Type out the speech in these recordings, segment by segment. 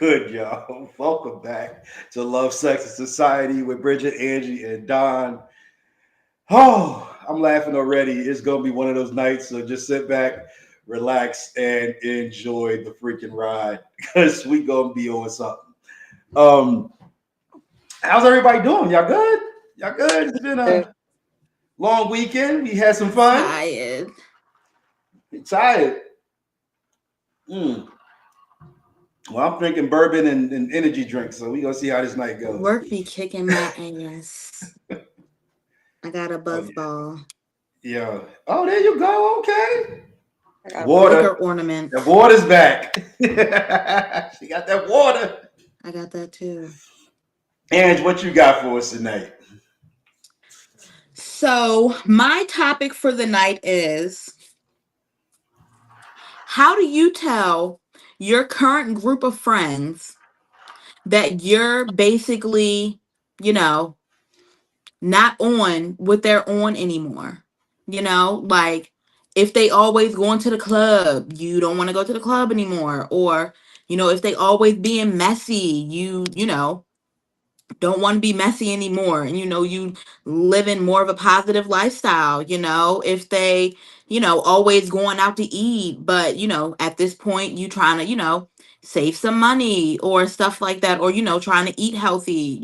Good, y'all. Welcome back to Love, Sex, and Society with Bridget, Angie, and Don. Oh, I'm laughing already. It's gonna be one of those nights, so just sit back, relax, and enjoy the freaking ride because we gonna be on something. Um, how's everybody doing? Y'all good? Y'all good? It's been a long weekend. We had some fun. Tired. You tired? Mm. Well, I'm drinking bourbon and energy drinks, so we gonna see how this night goes. Work be kicking my ass. I got a Oh buzz yeah, ball. yeah. Oh, there you go. Okay, I got a water. Liquor ornament. The water's back. She got that water. I got that too. Ange, what you got for us tonight? So, my topic for the night is how do you tell your current group of friends that you're basically, you know, not on what they're on anymore? Like if they always going to the club, you don't want to go to the club anymore. Or, if they always being messy, you don't want to be messy anymore, and you live in more of a positive lifestyle. If they always going out to eat, but at this point you trying to save some money or stuff like that, or trying to eat healthy,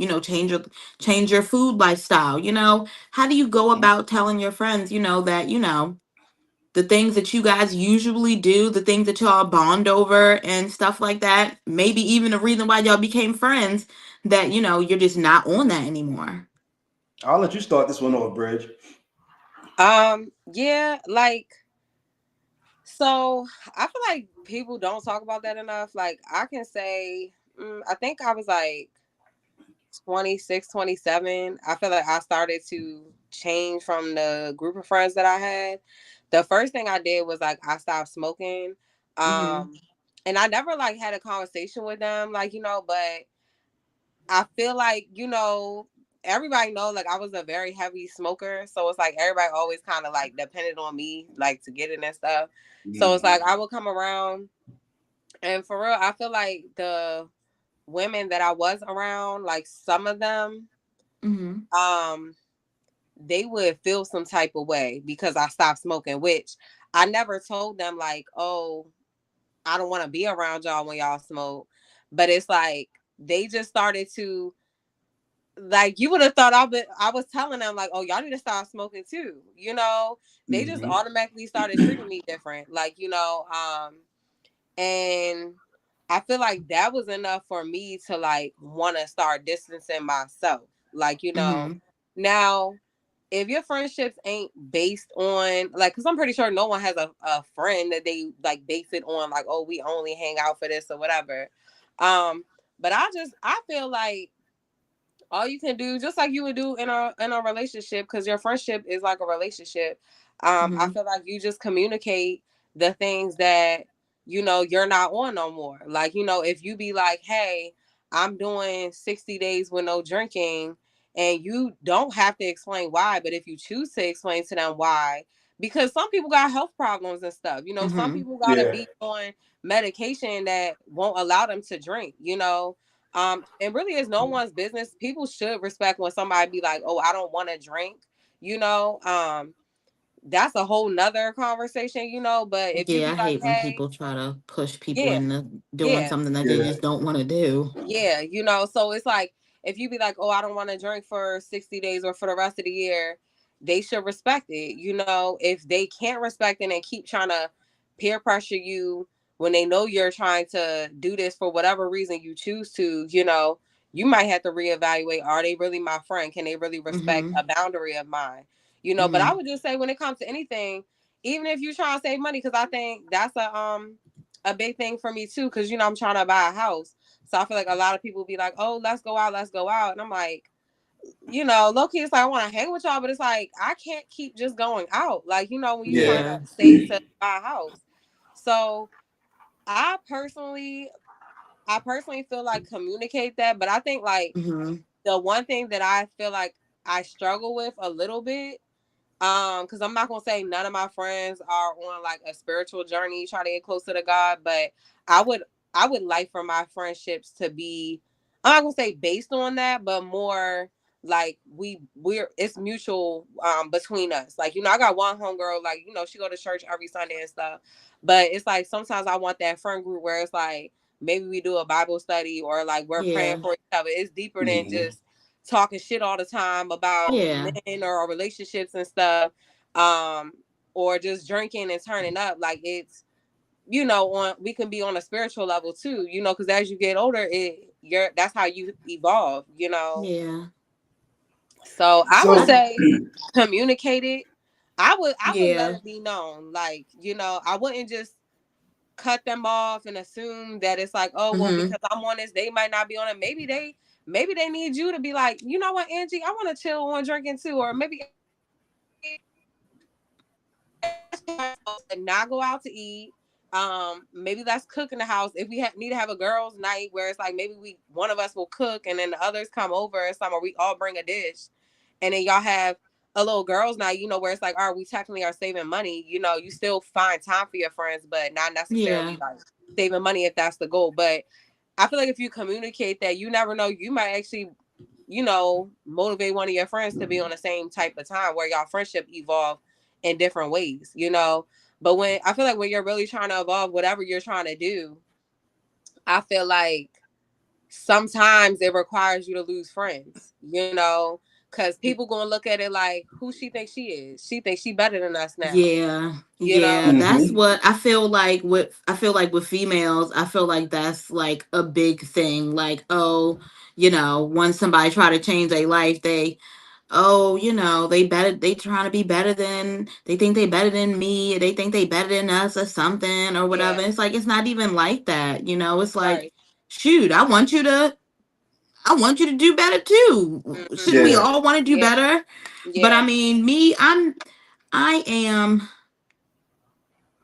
change your food lifestyle. How do you go Mhm. about telling your friends that the things that you guys usually do, the things that y'all bond over and stuff like that, maybe even the reason why y'all became friends, that, you're just not on that anymore. I'll let you start this one off, Bridge. Yeah, like so I feel like people don't talk about that enough. Like I can say, I think I was like 26, 27. I feel like I started to change from the group of friends that I had. The first thing I did was like I stopped smoking. Mm-hmm. Um and I never like had a conversation with them, like, but I feel like, everybody know like I was a very heavy smoker. So it's like everybody always kind of like depended on me like to get it and stuff. So it's like Mhm. I would come around, and for real, I feel like the women that I was around, like some of them, Mm-hmm. um, they would feel some type of way because I stopped smoking, which I never told them like, oh, I don't want to be around y'all when y'all smoke. But it's like they just started to, like, you would have thought I was telling them like, oh, y'all need to start smoking too. They just Mhm. automatically started treating me different. Like, and I feel like that was enough for me to like want to start distancing myself. Like, Mm-hmm. now if your friendships ain't based on like, because I'm pretty sure no one has a friend that they like base it on like, oh, we only hang out for this or whatever. um but I feel like all you can do, just like you would do in a relationship, because your friendship is like a relationship. I Mm-hmm. feel like you just communicate the things that you're not on no more. Like, if you be like, hey, I'm doing 60 days with no drinking, and you don't have to explain why, but if you choose to explain to them why, because some people got health problems and stuff, some Mm-hmm. people gotta Yeah. be on medication that won't allow them to drink. It really is no one's business. People should respect when somebody be like, oh, I don't want to drink, you know. That's a whole nother conversation. But if you Yeah, be I like, hate when hey, people try to push people yeah, into doing yeah, something that they Yeah. just don't want to do. yeah. So it's like if you be like, oh, I don't want to drink for 60 days or for the rest of the year, they should respect it. If they can't respect it and keep trying to peer pressure you when they know you're trying to do this for whatever reason you choose to, you might have to reevaluate, are they really my friend? Can they really respect Mm-hmm. a boundary of mine? But I Mm-hmm. would just say when it comes to anything, even if you try to save money, because I think that's a big thing for me too, because I'm trying to buy a house. So I feel like a lot of people be like, "Oh, let's go out, let's go out," and I'm like, low key, it's like I want to hang with y'all, but it's like I can't keep just going out. Like, when you're trying Yeah. Yeah. to save to buy a house. So I personally feel like communicate that, but I think like Mm-hmm. the one thing that I feel like I struggle with a little bit, because I'm not gonna say none of my friends are on like a spiritual journey trying to get closer to God, but I would I would like for my friendships to be, I'm not gonna say based on that, but more like we're it's mutual between us. Like, you know, I got one homegirl, like, you know, she go to church every Sunday and stuff. But it's like sometimes I want that friend group where it's like maybe we do a Bible study or like we're praying Yeah. for each other. It's deeper than Mhm. just talking shit all the time about Yeah. men or relationships and stuff. Um, or just drinking and turning up. Like, it's, you know, on, we can be on a spiritual level too, you know, because as you get older, that's how you evolve, you know. Yeah. So I would So, say communicate it. I would let Yeah. it be known, like, you know, I wouldn't just cut them off and assume that it's like, oh well, Mm-hmm. because I'm on this, they might not be on it. Maybe they need you to be like, you know what, Angie, I want to chill on drinking too, or maybe and not go out to eat. Maybe let's cook in the house. If we need to have a girls' night where it's like maybe one of us will cook and then the others come over or something, or we all bring a dish, and then y'all have a little girls' night. You know, where it's like, all right, we technically are saving money. You know, you still find time for your friends, but not necessarily Yeah. like saving money if that's the goal. But I feel like if you communicate that, you never know, you might actually, you know, motivate one of your friends to be on the same type of time where y'all friendship evolve in different ways, you know. But when I feel like when you're really trying to evolve whatever you're trying to do, I feel like sometimes it requires you to lose friends, you know, because people gonna look at it like, who she thinks she is? She thinks she better than us now, Yeah, you yeah, know? that's mhm. what I feel like with females, I feel like that's like a big thing. Like, oh, when somebody try to change their life, they trying to be better than they think they better than me, they think they better than us or something or whatever. Yeah, It's like it's not even like that, It's like, right. shoot, I want you to do better too. Shouldn't we Hmm. Yeah. all want to do Yeah, better? But I yeah. mean, I am.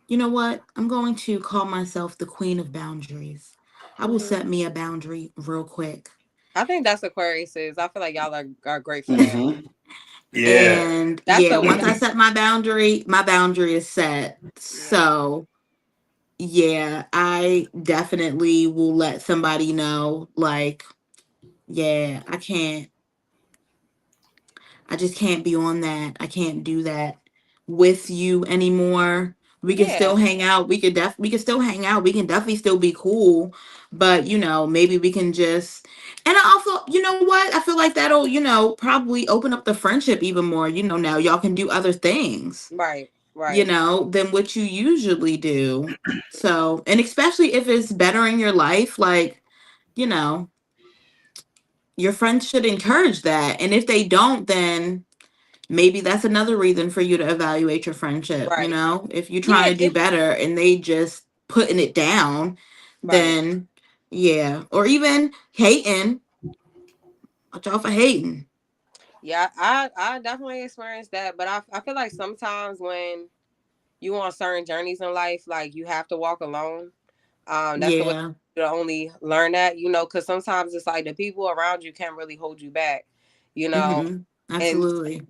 You know what? I'm going to call myself the queen of boundaries. I will Hmm. set me a boundary real quick. I think that's Aquarius is. I feel like y'all are great for that. Mhm. Yeah. And That's yeah, totally once y'all. I set my boundary is set. Yeah, So, yeah, I definitely will let somebody know, like, yeah, I just can't be on that. I can't do that with you anymore. We can yeah, still hang out. We can still hang out. We can definitely still be cool. But maybe we can just and I also, you know what? I feel like that'll, probably open up the friendship even more. Now y'all can do other things, right, right, than what you usually do. So, and especially if it's bettering your life, like, you know, your friends should encourage that. And if they don't, then maybe that's another reason for you to evaluate your friendship. right. If you're Yeah, trying to do better and they just putting it down, right. then yeah, or even hating. Watch out for hating. Yeah, I definitely experienced that, but I feel like sometimes when you on certain journeys in life, like you have to walk alone. That's the way Yeah. to only learn that, you know, because sometimes it's like the people around you can't really hold you back, you know, Mm-hmm. and Absolutely.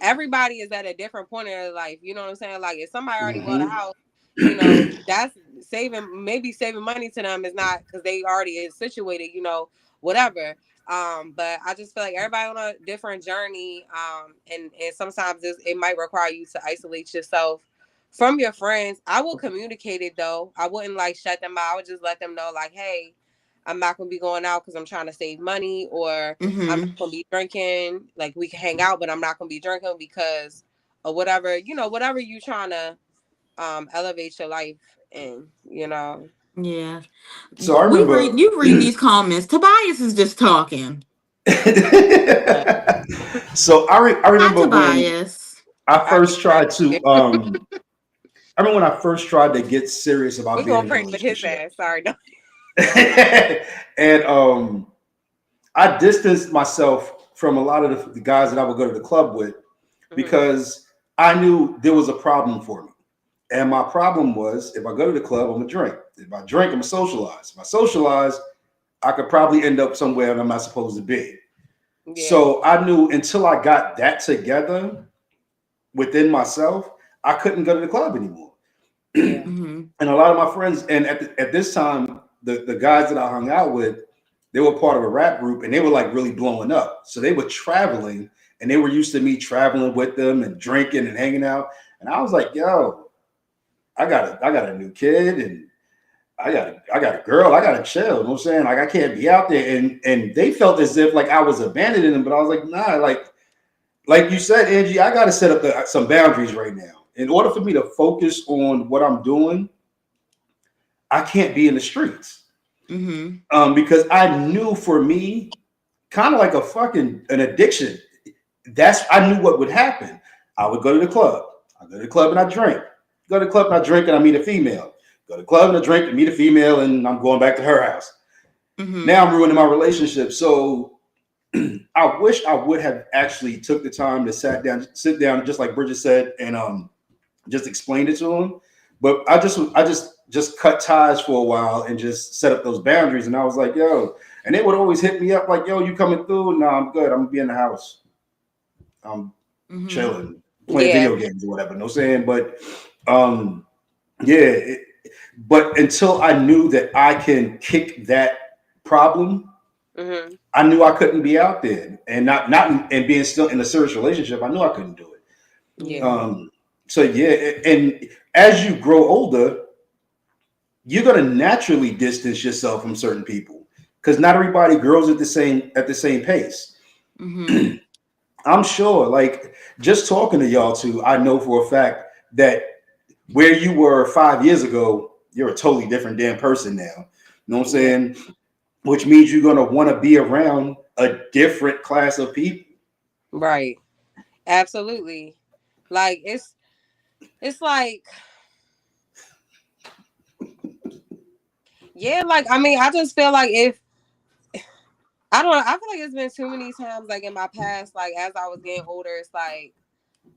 everybody is at a different point in their life. You know what I'm saying? Like if somebody already bought a Mhm. house, you know, that's saving money to them is not because they already is situated, you know, whatever. But I just feel like everybody on a different journey. And sometimes it might require you to isolate yourself from your friends. I will communicate it though. I wouldn't like shut them out. I would just let them know like, hey, I'm not gonna be going out because I'm trying to save money, or I'm Mm-hmm. not gonna be drinking. Like we can hang out, but I'm not gonna be drinking because or whatever. You know, whatever you trying to elevate your life in. You know. Yeah. So I remember. You read these comments. Tobias is just talking. But So I Hi, remember when Tobias. I I get first tried to I remember when I first tried to get serious we about being gonna in a pray for his relationship. ass. Sorry, no. And I distanced myself from a lot of the guys that I would go to the club with Mm-hmm. because I knew there was a problem for me. And my problem was if I go to the club, I'm gonna drink. If I drink, I'm gonna socialize. If I socialize, I could probably end up somewhere that I'm not supposed to be. Yeah. So I knew until I got that together within myself, I couldn't go to the club anymore. Yeah. Mm-hmm. And a lot of my friends, and at this time, the guys that I hung out with, they were part of a rap group and they were like really blowing up. So they were traveling and they were used to me traveling with them and drinking and hanging out. And I was like, yo, I got a new kid and I got a girl, I gotta chill. You know what I'm saying? Like I can't be out there. And they felt as if like I was abandoning them, but I was like, nah, like you said, Angie, I gotta set up some boundaries right now. In order for me to focus on what I'm doing, I can't be in the streets. Because I knew for me, kind of like an addiction. I knew what would happen. I would go to the club. I go to the club and I drink. Go to the club and I drink and I meet a female. Go to the club and I drink and meet a female and I'm going back to her house. Now I'm ruining my relationship. So I wish I would have actually took the time to sit down, just like Bridget said, and just explained it to him. But I just cut ties for a while and just set up those boundaries. And I was like, yo, and they would always hit me up like, yo, you coming through? No, I'm good. I'm gonna be in the house. I'm chilling, playing video games or whatever. No saying, but but until I knew that I can kick that problem, I knew I couldn't be out there and not and being still in a serious relationship. I knew I couldn't do it. So and as you grow older, you're gonna naturally distance yourself from certain people because not everybody grows at the same pace. I'm sure, like just talking to y'all two, I know for a fact that where you were 5 years ago, you're a totally different damn person now. You know what I'm saying? Which means you're gonna want to be around a different class of people. Right. Absolutely. Like it's like like I mean, I just feel like if I don't know, I feel like it's been too many times like in my past, like as I was getting older, it's like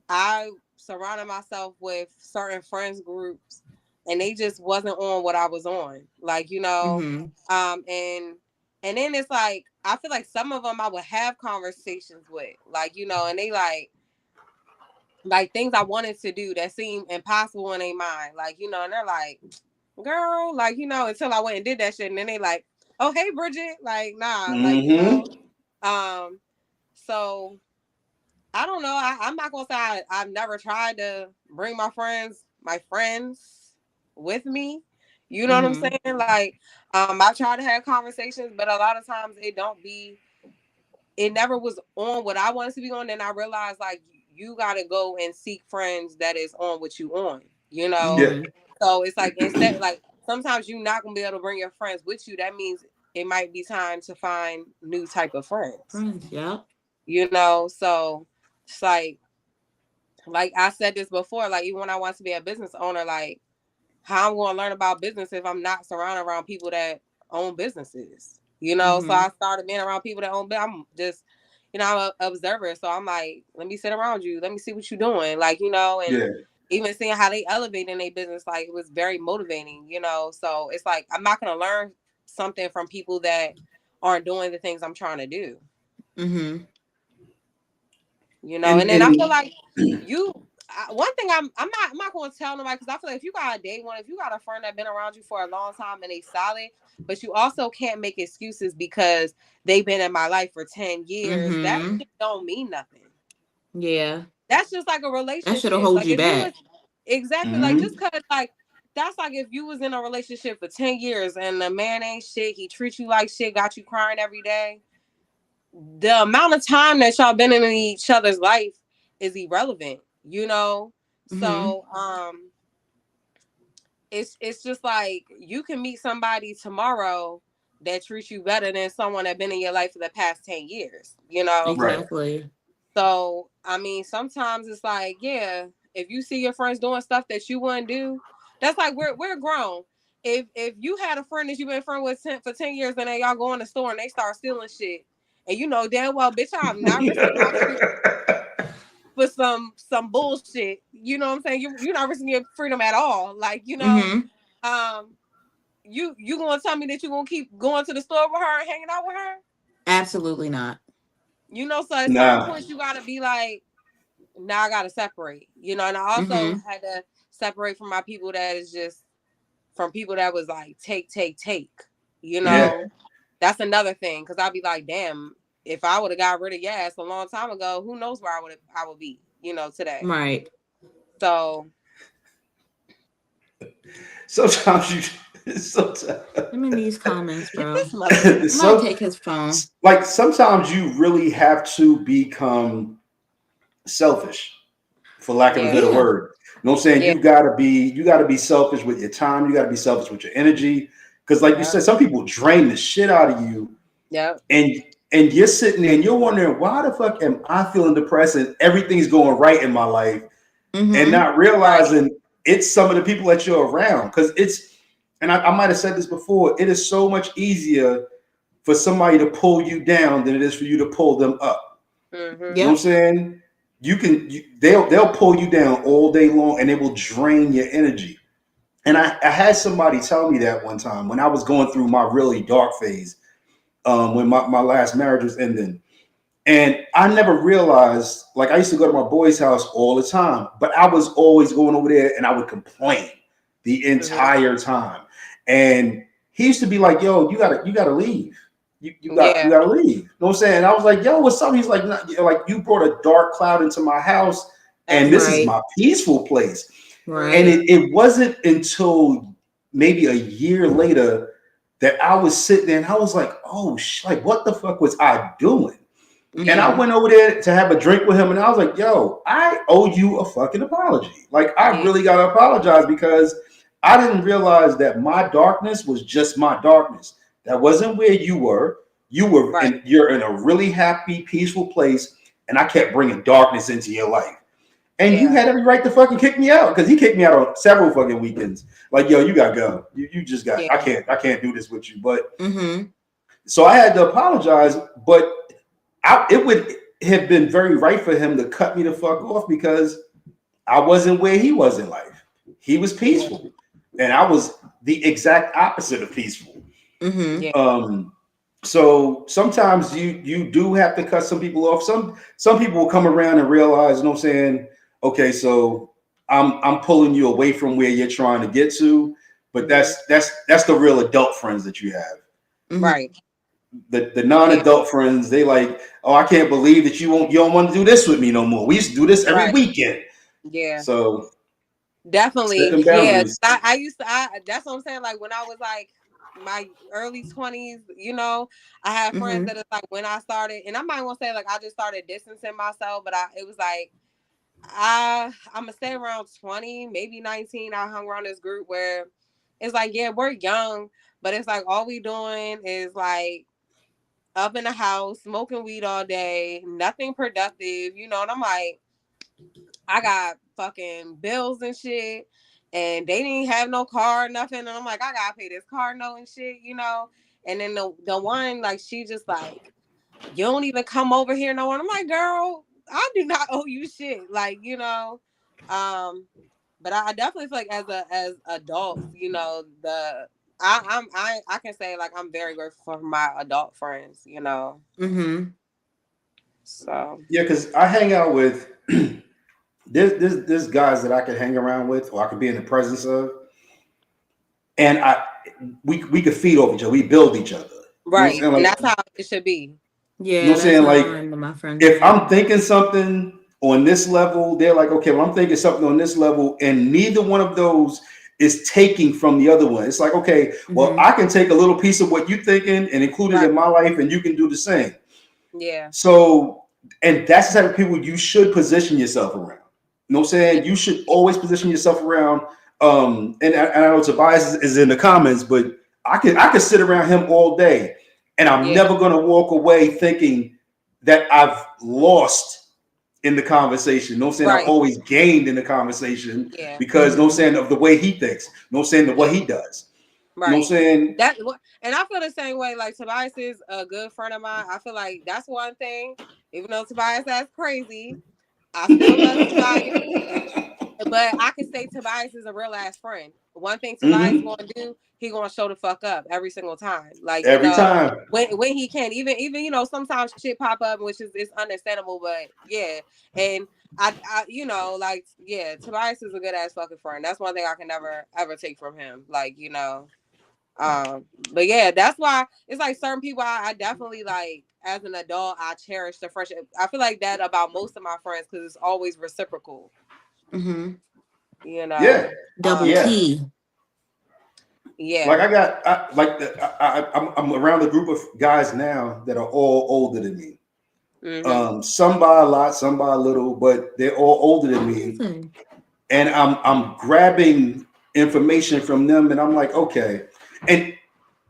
I surrounded myself with certain friends groups and they just wasn't on what I was on. Like, you know, and then it's like I feel like some of them I would have conversations with, like, you know, and they like things I wanted to do that seemed impossible in their mind. Like, you know, and they're like, girl, like, you know, until I went and did that shit. And then they like, oh, hey, Bridget. Like, nah, like, you know. So I don't know. I'm not going to say I've never tried to bring my friends with me. You know what I'm saying? Like, I try to have conversations, but a lot of times it never was on what I wanted to be on. Then I realized, like, you got to go and seek friends that is on what you on, you know? So it's like, instead, like, sometimes you're not going to be able to bring your friends with you. That means it might be time to find new type of friends. You know? So it's like I said this before, like, even when I want to be a business owner, like, how I'm going to learn about business if I'm not surrounded around people that own businesses, you know? So I started being around people that own, I'm just, you know, I'm an observer. So I'm like, let me sit around you. Let me see what you're doing. Like, you know, and even seeing how they elevate in their business, like, it was very motivating, you know? So it's like, I'm not going to learn something from people that aren't doing the things I'm trying to do. You know, and then I feel like one thing I'm not going to tell nobody, because I feel like if you got a day one, if you got a friend that's been around you for a long time and they solid, but you also can't make excuses because they've been in my life for 10 years, that shit don't mean nothing. Yeah. That's just like a relationship. That should hold like you back. Exactly. Like, just because, like, that's like if you was in a relationship for 10 years and the man ain't shit, he treats you like shit, got you crying every day. The amount of time that y'all been in each other's life is irrelevant, you know? So it's just like you can meet somebody tomorrow that treats you better than someone that been in your life for the past 10 years, you know? Exactly. So I mean, sometimes it's like, yeah, if you see your friends doing stuff that you wouldn't do, that's like we're grown. If you had a friend that you've been friend with for 10 years and then y'all go in the store and they start stealing shit, and you know damn well, bitch, I'm not risking my freedom for some bullshit. You know what I'm saying? You're not risking your freedom at all. Like, you know, you gonna tell me that you gonna keep going to the store with her and hanging out with her? Absolutely not. You know, so at certain points you gotta be like, now I gotta separate. You know, and I also had to separate from my people that is just from people that was like take. You Yeah. know, that's another thing. Cause I'd be like, damn, if I would have got rid of Yas a long time ago, who knows where I would be, you know, today. Right. So Sometimes you, sometimes, Let me these comments, get bro. this motherfucker. I'm gonna some, take his phone. like sometimes you really have to become selfish, for lack of a Yeah. better Yeah. word. You know what I'm saying? Yeah. You gotta be selfish with your time. You gotta be selfish with your energy. Because, like you Yeah. said, some people drain the shit out of you, Yeah. and you're sitting there and you're wondering why the fuck am I feeling depressed and everything's going right in my life, and Mm-hmm. not realizing it's some of the people that you're around. Because it's, and I might have said this before, it is so much easier for somebody to pull you down than it is for you to pull them up. Mm-hmm. You know what I'm Yep. saying? They'll pull you down all day long and it will drain your energy. And I had somebody tell me that one time when I was going through my really dark phase, when my last marriage was ending. And I never realized, like I used to go to my boy's house all the time, but I was always going over there and I would complain the entire time. And he used to be like, yo, you gotta leave. You Yeah. gotta leave. You know what I'm saying? And I was like, yo, what's up? He's like, like you brought a dark cloud into my house, and this is Right. my peaceful place. And Right. it wasn't until maybe a year later that I was sitting there and I was like, oh, like what the fuck was I doing? And I Mm-hmm. went over there to have a drink with him, and I was like, yo, I owe you a fucking apology. Like, I Yeah. really got to apologize because I didn't realize that my darkness was just my darkness. That wasn't where you were. Right. You're in a really happy, peaceful place, and I kept bringing darkness into your life. And you Yeah. had every right to fucking kick me out because he kicked me out on several fucking weekends. Like, yo, you gotta go. You just got. Yeah. I can't do this with you. But Mm-hmm. so I had to apologize. But it would have been very right for him to cut me the fuck off because I wasn't where he was in life. He was Yeah. peaceful, and I was the exact opposite of peaceful. Mm-hmm. Yeah. So sometimes you do have to cut some people off. Some people will come around and realize, you know what I'm saying? Okay, so I'm pulling you away from where you're trying to get to, but that's the real adult friends that you have. Mm-hmm. Right. The non-adult friends, they like, oh, I can't believe that you don't want to do this with me no more. We used to do this every Right. weekend. Yeah. So Definitely. setting Yeah. boundaries. I used to that's what I'm saying. Like when I was like my early 20s, you know, I had friends Mm-hmm. that it's like when I started, and I might want to say like I just started distancing myself, but it was like I'm gonna say around 20, maybe 19, I hung around this group where it's like, yeah, we're young, but it's like all we doing is like up in the house, smoking weed all day, nothing productive, you know, and I'm like, I got fucking bills and shit, and they didn't have no car or nothing, and I'm like, I gotta pay this car note and shit, you know. And then the one like she just like, you don't even come over here no more. I'm like, girl, I do not owe you shit, like you know. But I definitely feel like as adults, you know, I can say like I'm very grateful for my adult friends, you know. Mm-hmm. So Yeah, because I hang out with there's guys that I could hang around with or I could be in the presence of, and we could feed off each other. We build each other. You know what I'm right, saying? and Like, that's how it should be. you know Yeah, what I'm that's saying? how Like, I am with my friends if too. I'm thinking something on this level, they're like, okay, well, I'm thinking something on this level, and neither one of those is taking from the other one. It's like, okay, well, Mm-hmm. I can take a little piece of what you're thinking and include it Right. in my life, and you can do the same. Yeah. So, and that's the type of people you should position yourself around. You know what I'm Yeah. saying? You should always position yourself around. And I know Tobias is in the comments, but I could sit around him all day, and I'm Yeah. never gonna walk away thinking that I've lost in the conversation. No saying I've Right. always gained in the conversation Yeah. because no Mm-hmm. saying of the way he thinks, no saying of what Yeah. he does. You know what I'm Right. saying? And I feel the same way. Like Tobias is a good friend of mine. I feel like that's one thing. Even though Tobias acts crazy, I still love Tobias. But I can say Tobias is a real ass friend. One thing Tobias Hmm. gonna do, he gonna show the fuck up every single time. Like you Every know, time. when he can, even you know, sometimes shit pop up, which is it's understandable. But yeah, and I you know like yeah, Tobias is a good ass fucking friend. That's one thing I can never ever take from him. Like you know, But yeah, that's why it's like certain people I definitely like as an adult, I cherish the friendship. I feel like that about most of my friends because it's always reciprocal. Mm-hmm. You know. Yeah. Double Yeah. T. Yeah. Like I'm around a group of guys now that are all older than me. Mm-hmm. Some by a lot, some by a little, but they're all older than me. Amazing. And I'm grabbing information from them, and I'm like, okay. And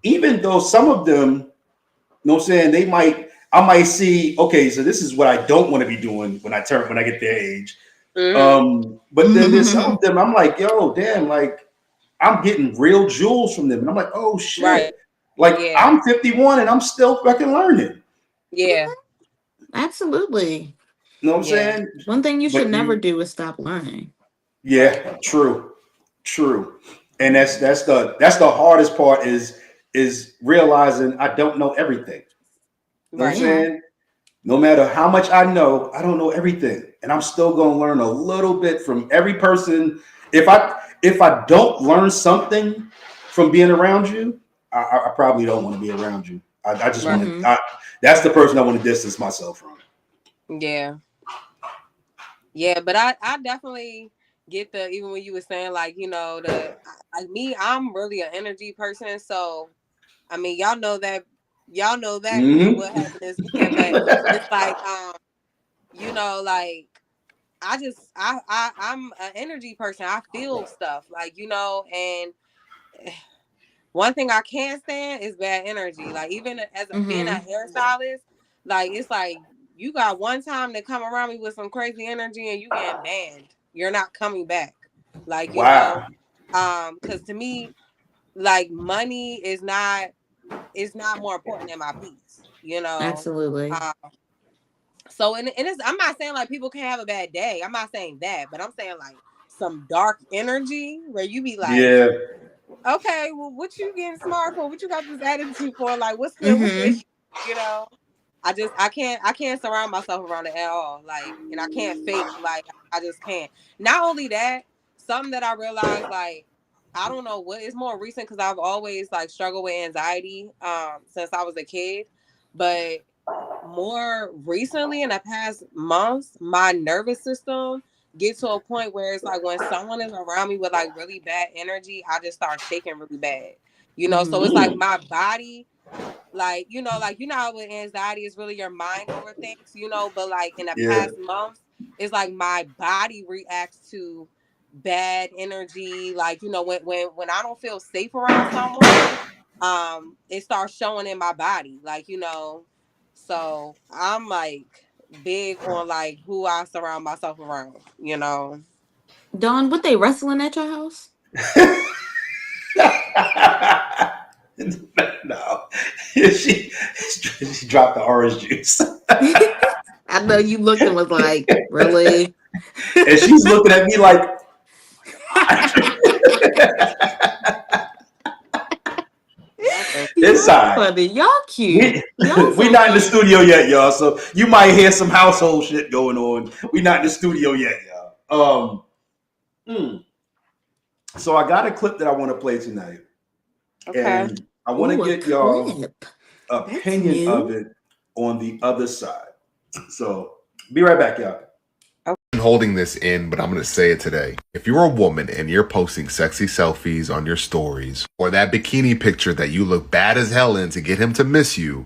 even though some of them, you know what I'm saying, I might see, okay, so this is what I don't want to be doing when I get their age. Mm-hmm. But then there's some of them, I'm like, yo, damn, like I'm getting real jewels from them. And I'm like, oh shit. Right. Like Yeah. I'm 51 and I'm still fucking learning. Yeah. Absolutely. You know what I'm saying? One thing you should But never do is stop learning. Yeah, true. And that's the hardest part is realizing I don't know everything. You know what I'm saying? No matter how much I know, I don't know everything. And I'm still gonna learn a little bit from every person. If I don't learn something from being around you, I probably don't want to be around you. I just want to that's the person I want to distance myself from. Yeah. Yeah, but I definitely get even when you were saying like, you know, like me, I'm really an energy person. So I mean, y'all know that Mm-hmm. what happened this weekend, but it's like you know, like I'm an energy person. I feel stuff, like, you know, and one thing I can't stand is bad energy. Like even as being a hairstylist, like it's like you got one time to come around me with some crazy energy and you getting banned. You're not coming back. Like, you know, because to me, like money is not more important than my peace, you know. Absolutely. So and it's, I'm not saying like people can't have a bad day. I'm not saying that, but I'm saying like some dark energy where you be like, okay, well, what you getting smart for? What you got this attitude for? Like, what's the issue? You know, I can't surround myself around it at all. Like, and I can't fake. Like, I just can't. Not only that, something that I realized, like, I don't know what is more recent because I've always like struggled with anxiety since I was a kid, but more recently in the past months, my nervous system get to a point where it's like when someone is around me with like really bad energy, I just start shaking really bad. You know, so it's like my body, like, you know how with anxiety is really your mind over things, you know, but like in the past months, it's like my body reacts to bad energy. Like, you know, when I don't feel safe around someone, it starts showing in my body, like, you know. So I'm like big on like who I surround myself around, you know. Dawn, what they wrestling at your house? No, she dropped the orange juice. I know you looked and was like, really? And she's looking at me like, it's funny. Y'all cute. We're not in the studio yet, y'all. So you might hear some household shit going on. We're not in the studio yet, y'all. So I got a clip that I want to play tonight. Okay. And I want to get y'all opinion of it on the other side. So be right back, y'all. I'm holding this in, but I'm going to say it today. If you're a woman and you're posting sexy selfies on your stories, or that bikini picture that you look bad as hell in to get him to miss you,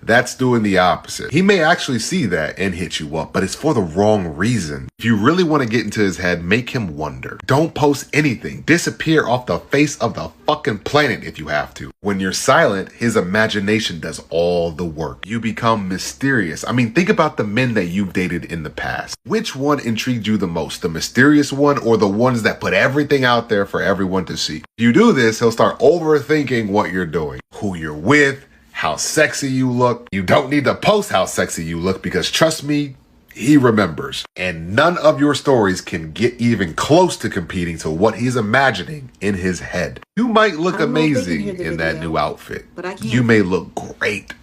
that's doing the opposite. He may actually see that and hit you up, but it's for the wrong reason. If you really want to get into his head, make him wonder. Don't post anything. Disappear off the face of the fucking planet if you have to. When you're silent, his imagination does all the work. You become mysterious. I mean, think about the men that you've dated in the past. Which one intrigued you the most? The mysterious one or the ones that put everything out there for everyone to see? If you do this, he'll start overthinking what you're doing, who you're with, how sexy you look. You don't need to post how sexy you look because trust me, he remembers. And none of your stories can get even close to competing to what he's imagining in his head. You might look amazing in that new outfit. But you may look great.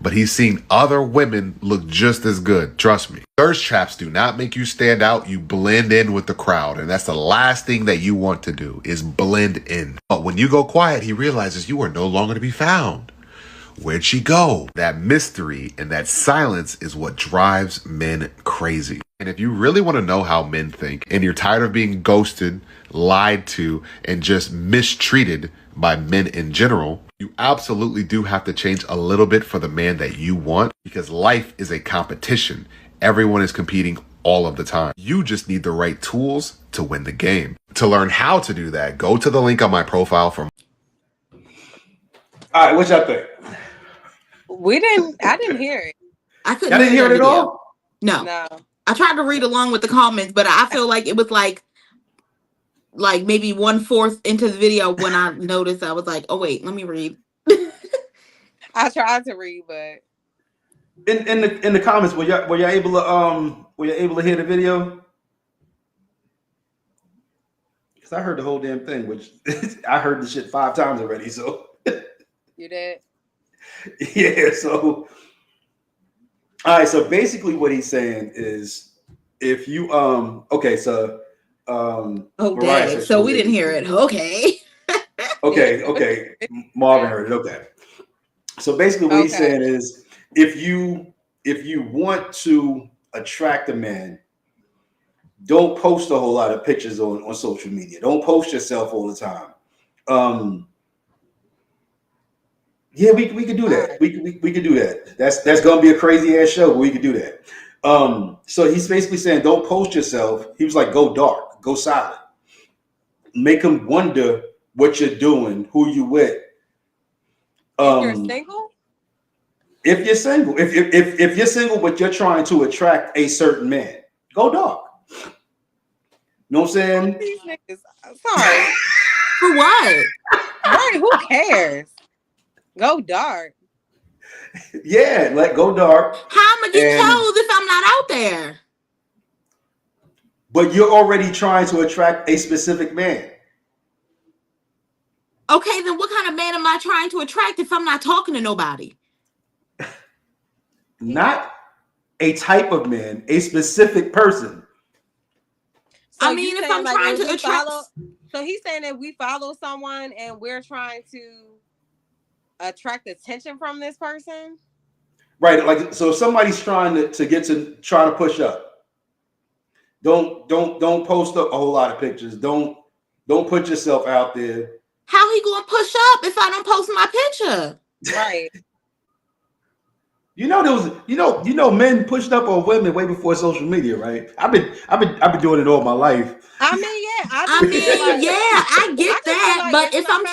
but he's seen other women look just as good. Trust me. Thirst traps do not make you stand out. You blend in with the crowd. And that's the last thing that you want to do is blend in. But when you go quiet, he realizes you are no longer to be found. Where'd she go? That mystery and that silence is what drives men crazy. And if you really want to know how men think and you're tired of being ghosted, lied to, and just mistreated by men in general, you absolutely do have to change a little bit for the man that you want, because life is a competition. Everyone is competing all of the time. You just need the right tools to win the game. To learn how to do that, go to the link on my profile for. All right, what y'all think? I didn't hear it. I couldn't Y'all didn't hear it the at video. all? No. No. I tried to read along with the comments, but I feel like it was like maybe 1/4 into the video when I noticed. I was like, oh wait, let me read. I tried to read, but In the comments, were y'all able to hear the video? Because I heard the whole damn thing, which I heard the shit 5 times already. So you did. yeah. So all right. So basically, what he's saying is, if you okay, so Oh Mariah dang! said she So was we able didn't hear to. it. Okay. Okay. Marvin heard it. Okay. So basically, what he's saying is, if you want to attract a man, don't post a whole lot of pictures on social media. Don't post yourself all the time. Yeah, we could do that. We could do that. That's gonna be a crazy ass show, but we could do that. So he's basically saying, don't post yourself. He was like, go dark, go silent, make him wonder what you're doing, who you with. If you're single. If you're single, if you're single, but you're trying to attract a certain man, go dark. Know what I'm saying? These niggas. Sorry. For what? Right? Who cares? Go dark. Yeah, like go dark. How am I get told if I'm not out there? But you're already trying to attract a specific man. Okay, then what kind of man am I trying to attract if I'm not talking to nobody? Not a type of man, a specific person. So I mean, if I'm trying to attract. So he's saying that we follow someone and we're trying to attract attention from this person. Right. Like, so if somebody's trying to try to push up, don't post up a whole lot of pictures. Don't put yourself out there. How he gonna push up if I don't post my picture? Right. You know, men pushed up on women way before social media, right? I've been doing it all my life. I mean, yeah. I get that, but if I'm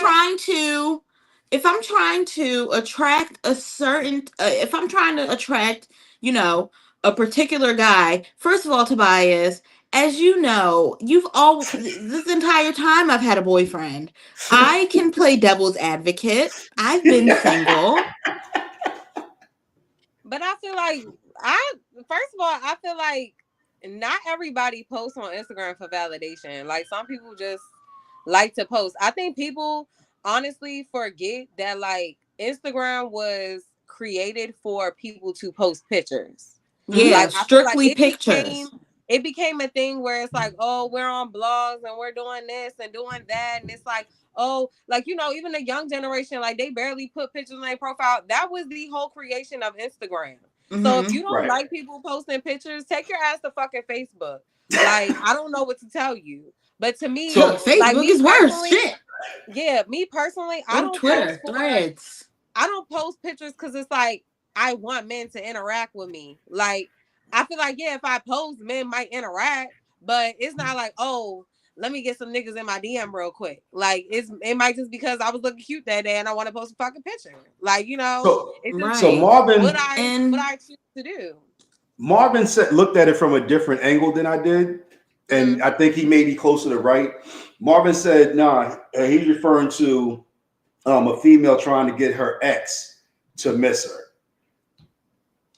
trying to attract a certain, if I'm trying to attract, a particular guy, first of all, Tobias, as you know, this entire time I've had a boyfriend. I can play devil's advocate. I've been single. But I feel like I feel like not everybody posts on Instagram for validation. Like some people just like to post. I think people honestly forget that like Instagram was created for people to post pictures. Yeah, like, strictly pictures. It became a thing where it's like, oh, we're on blogs and we're doing this and doing that. And it's like, oh, like, even the young generation, like they barely put pictures on their profile. That was the whole creation of Instagram. Mm-hmm. So if you don't like people posting pictures, take your ass to fucking Facebook. Like, I don't know what to tell you. But to me, so Facebook is worse. Shit. Yeah, me personally, I don't Twitter, Threads. I don't post pictures because it's like I want men to interact with me. Like, I feel like, yeah, if I post, men might interact, but it's not like, oh, let me get some niggas in my DM real quick. Like, it might just because I was looking cute that day and I want to post a fucking picture. Like, So Marvin, what I choose to do. Marvin looked at it from a different angle than I did, and I think he may be closer to right. Marvin said, "Nah, he's referring to a female trying to get her ex to miss her."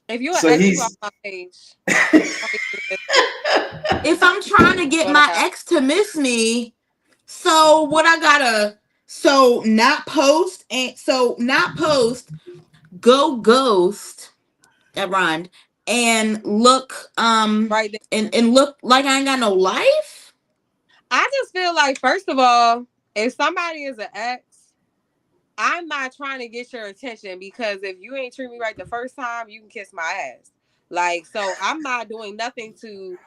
If you're an ex on my page, if I'm trying to get my ex to miss me, so what I gotta not post go ghost that rhymed and look Right there. and look like I ain't got no life? I just feel like, first of all, if somebody is an ex, I'm not trying to get your attention, because if you ain't treat me right the first time, you can kiss my ass. Like, so I'm not doing nothing to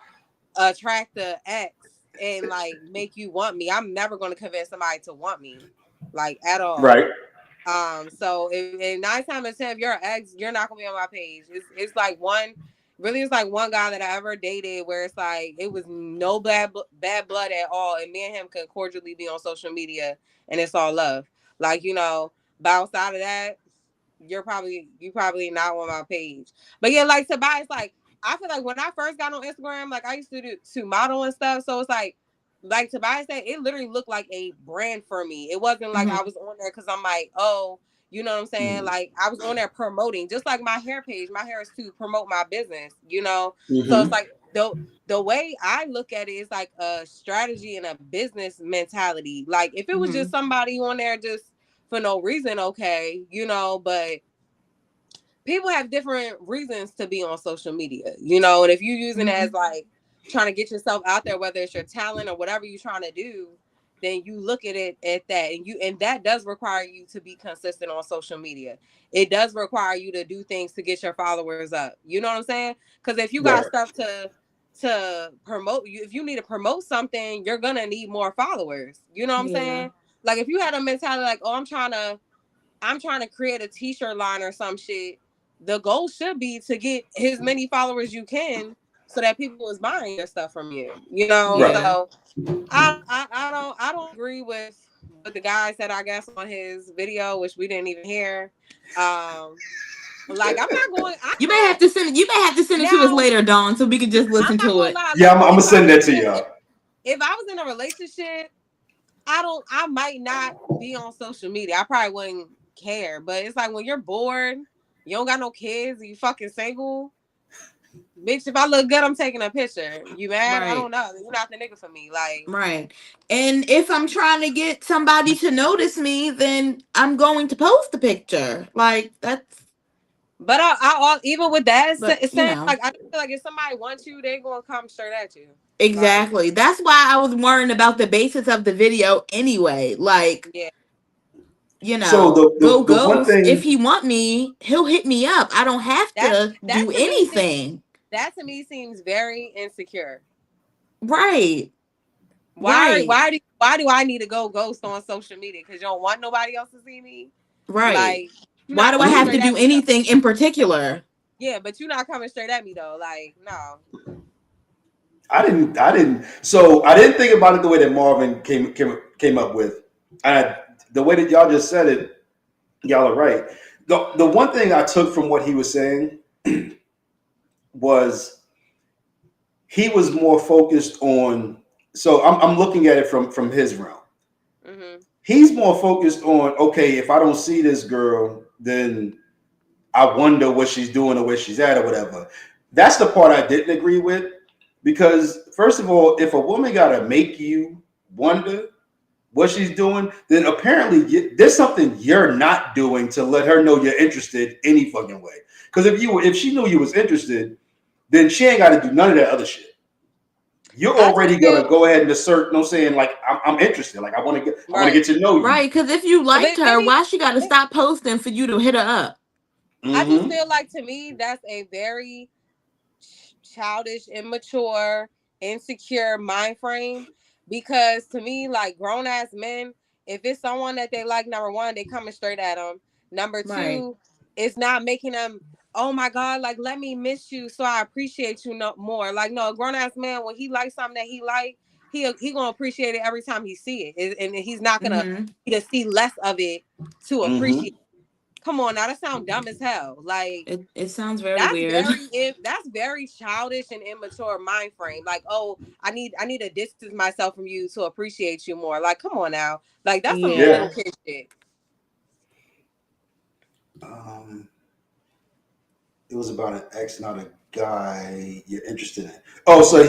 attract the ex and like make you want me. I'm never going to convince somebody to want me, like, at all. Right. So if 9 times out of 10, if you're an ex, you're not gonna be on my page. It's like it's like one guy that I ever dated where it's like it was no bad blood at all, and me and him could cordially be on social media, and it's all love. Like, but outside of that, you probably not on my page. But yeah, like Tobias, like I feel like when I first got on Instagram, like I used to model and stuff, so it's like Tobias said, it literally looked like a brand for me. It wasn't like I was on there because I'm like, oh, you know what I'm saying? Like I was on there promoting, just like my hair page. My hair is to promote my business, So it's like the way I look at it is like a strategy and a business mentality. Like if it was just somebody on there just for no reason, okay, but people have different reasons to be on social media, and if you're using it as like trying to get yourself out there, whether it's your talent or whatever you're trying to do, then you look at it at that, and that does require you to be consistent on social media. It does require you to do things to get your followers up. You know what I'm saying? Because if you got stuff to promote, if you need to promote something, you're gonna need more followers. You know what I'm saying? Like if you had a mentality like, oh, I'm trying to create a t-shirt line or some shit, the goal should be to get as many followers you can so that people is buying your stuff from you. So I don't agree with what the guy said, I guess, on his video, which we didn't even hear. Like I'm not going. You may have to send it to us later, Dawn, so we can just listen to it. Yeah, I'm gonna send that to y'all. If I was in a relationship, I might not be on social media. I probably wouldn't care. But it's like when you're bored, you don't got no kids, you fucking single. Bitch, if I look good, I'm taking a picture. You mad? Right. I don't know. You're not the nigga for me. Like, right. And if I'm trying to get somebody to notice me, then I'm going to post the picture. Like that's. But I even with that, But, saying like I feel like if somebody wants you, they're gonna come straight at you. Exactly. Like, that's why I was worrying about the basics of the video anyway. Like, yeah. So the ghost. thing, If he want me, he'll hit me up. I don't have to do anything. That to me seems very insecure. Right. Why do I need to go ghost on social media? Because you don't want nobody else to see me? Right. Like, why do I have to do anything in particular? Yeah, but you're not coming straight at me though. Like, no. I didn't. So I didn't think about it the way that Marvin came up with. The way that y'all just said it, y'all are right. The one thing I took from what he was saying was he was more focused on. So I'm looking at it from his realm. Mm-hmm. He's more focused on, okay, if I don't see this girl, then I wonder what she's doing or where she's at or whatever. That's the part I didn't agree with. Because first of all, if a woman got to make you wonder what she's doing, then apparently there's something you're not doing to let her know you're interested any fucking way. Because if she knew you was interested, then she ain't got to do none of that other shit. You're already gonna go ahead and assert, saying like I'm interested, like I want to get to know you, right? Because if you liked her, why she got to stop posting for you to hit her up? Mm-hmm. I just feel like to me that's a very childish, immature, insecure mind frame, because to me, like grown ass men, if it's someone that they like, number one, they coming straight at them. Number two, it's not making them, oh my god, like let me miss you so I appreciate you more. Like no, a grown ass man, when he likes something that he like, he gonna appreciate it every time he see it, and he's not gonna see less of it to appreciate. Come on now, that sounds dumb as hell. Like it sounds very weird. That's very childish and immature mind frame. Like, oh, I need to distance myself from you to appreciate you more. Like, come on now. Like that's some little kid shit. It was about an ex, not a guy you're interested in. Oh, so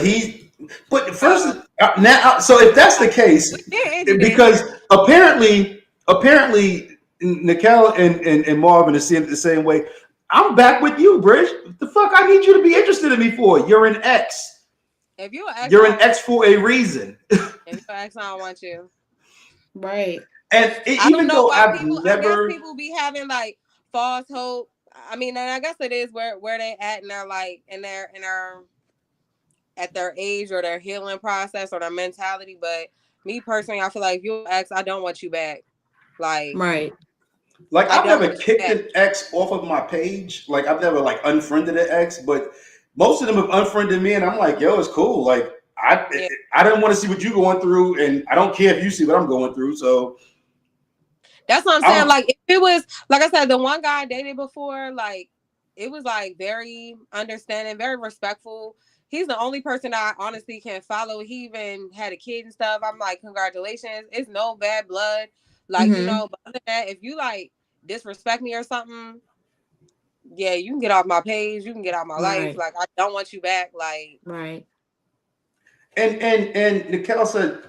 but first now. So if that's the case, because apparently Nicole and Marvin are seeing it the same way. I'm back with you, Bridge. The fuck I need you to be interested in me for? You're an ex. If you're an ex, You're an ex for a reason. if you're an ex, I don't want you. Right. And I don't even know though why I've people. I guess never, people be having like false hope. I mean, and I guess it is where they at in their like in their at their age or their healing process or their mentality. But me personally, I feel like if you're an ex, I don't want you back. Like, Right. like, I I've don't never want you kicked back. an ex off of my page. Like, I've never like unfriended an ex, but most of them have unfriended me, and I'm like, yo, it's cool. Like, Yeah. I didn't want to see what you're going through, and I don't care if you see what I'm going through. So That's what I'm saying. I'm Like, if it was like I said, the one guy I dated before, like it was like very understanding, very respectful. He's the only person I honestly can follow. He even had a kid and stuff. I'm like, congratulations. It's no bad blood. Like, you Mm-hmm. know, but other than that, if you like disrespect me or something, yeah, you can get off my page. You can get out my life. Right. Like, I don't want you back. Like, Right. and Nicole said,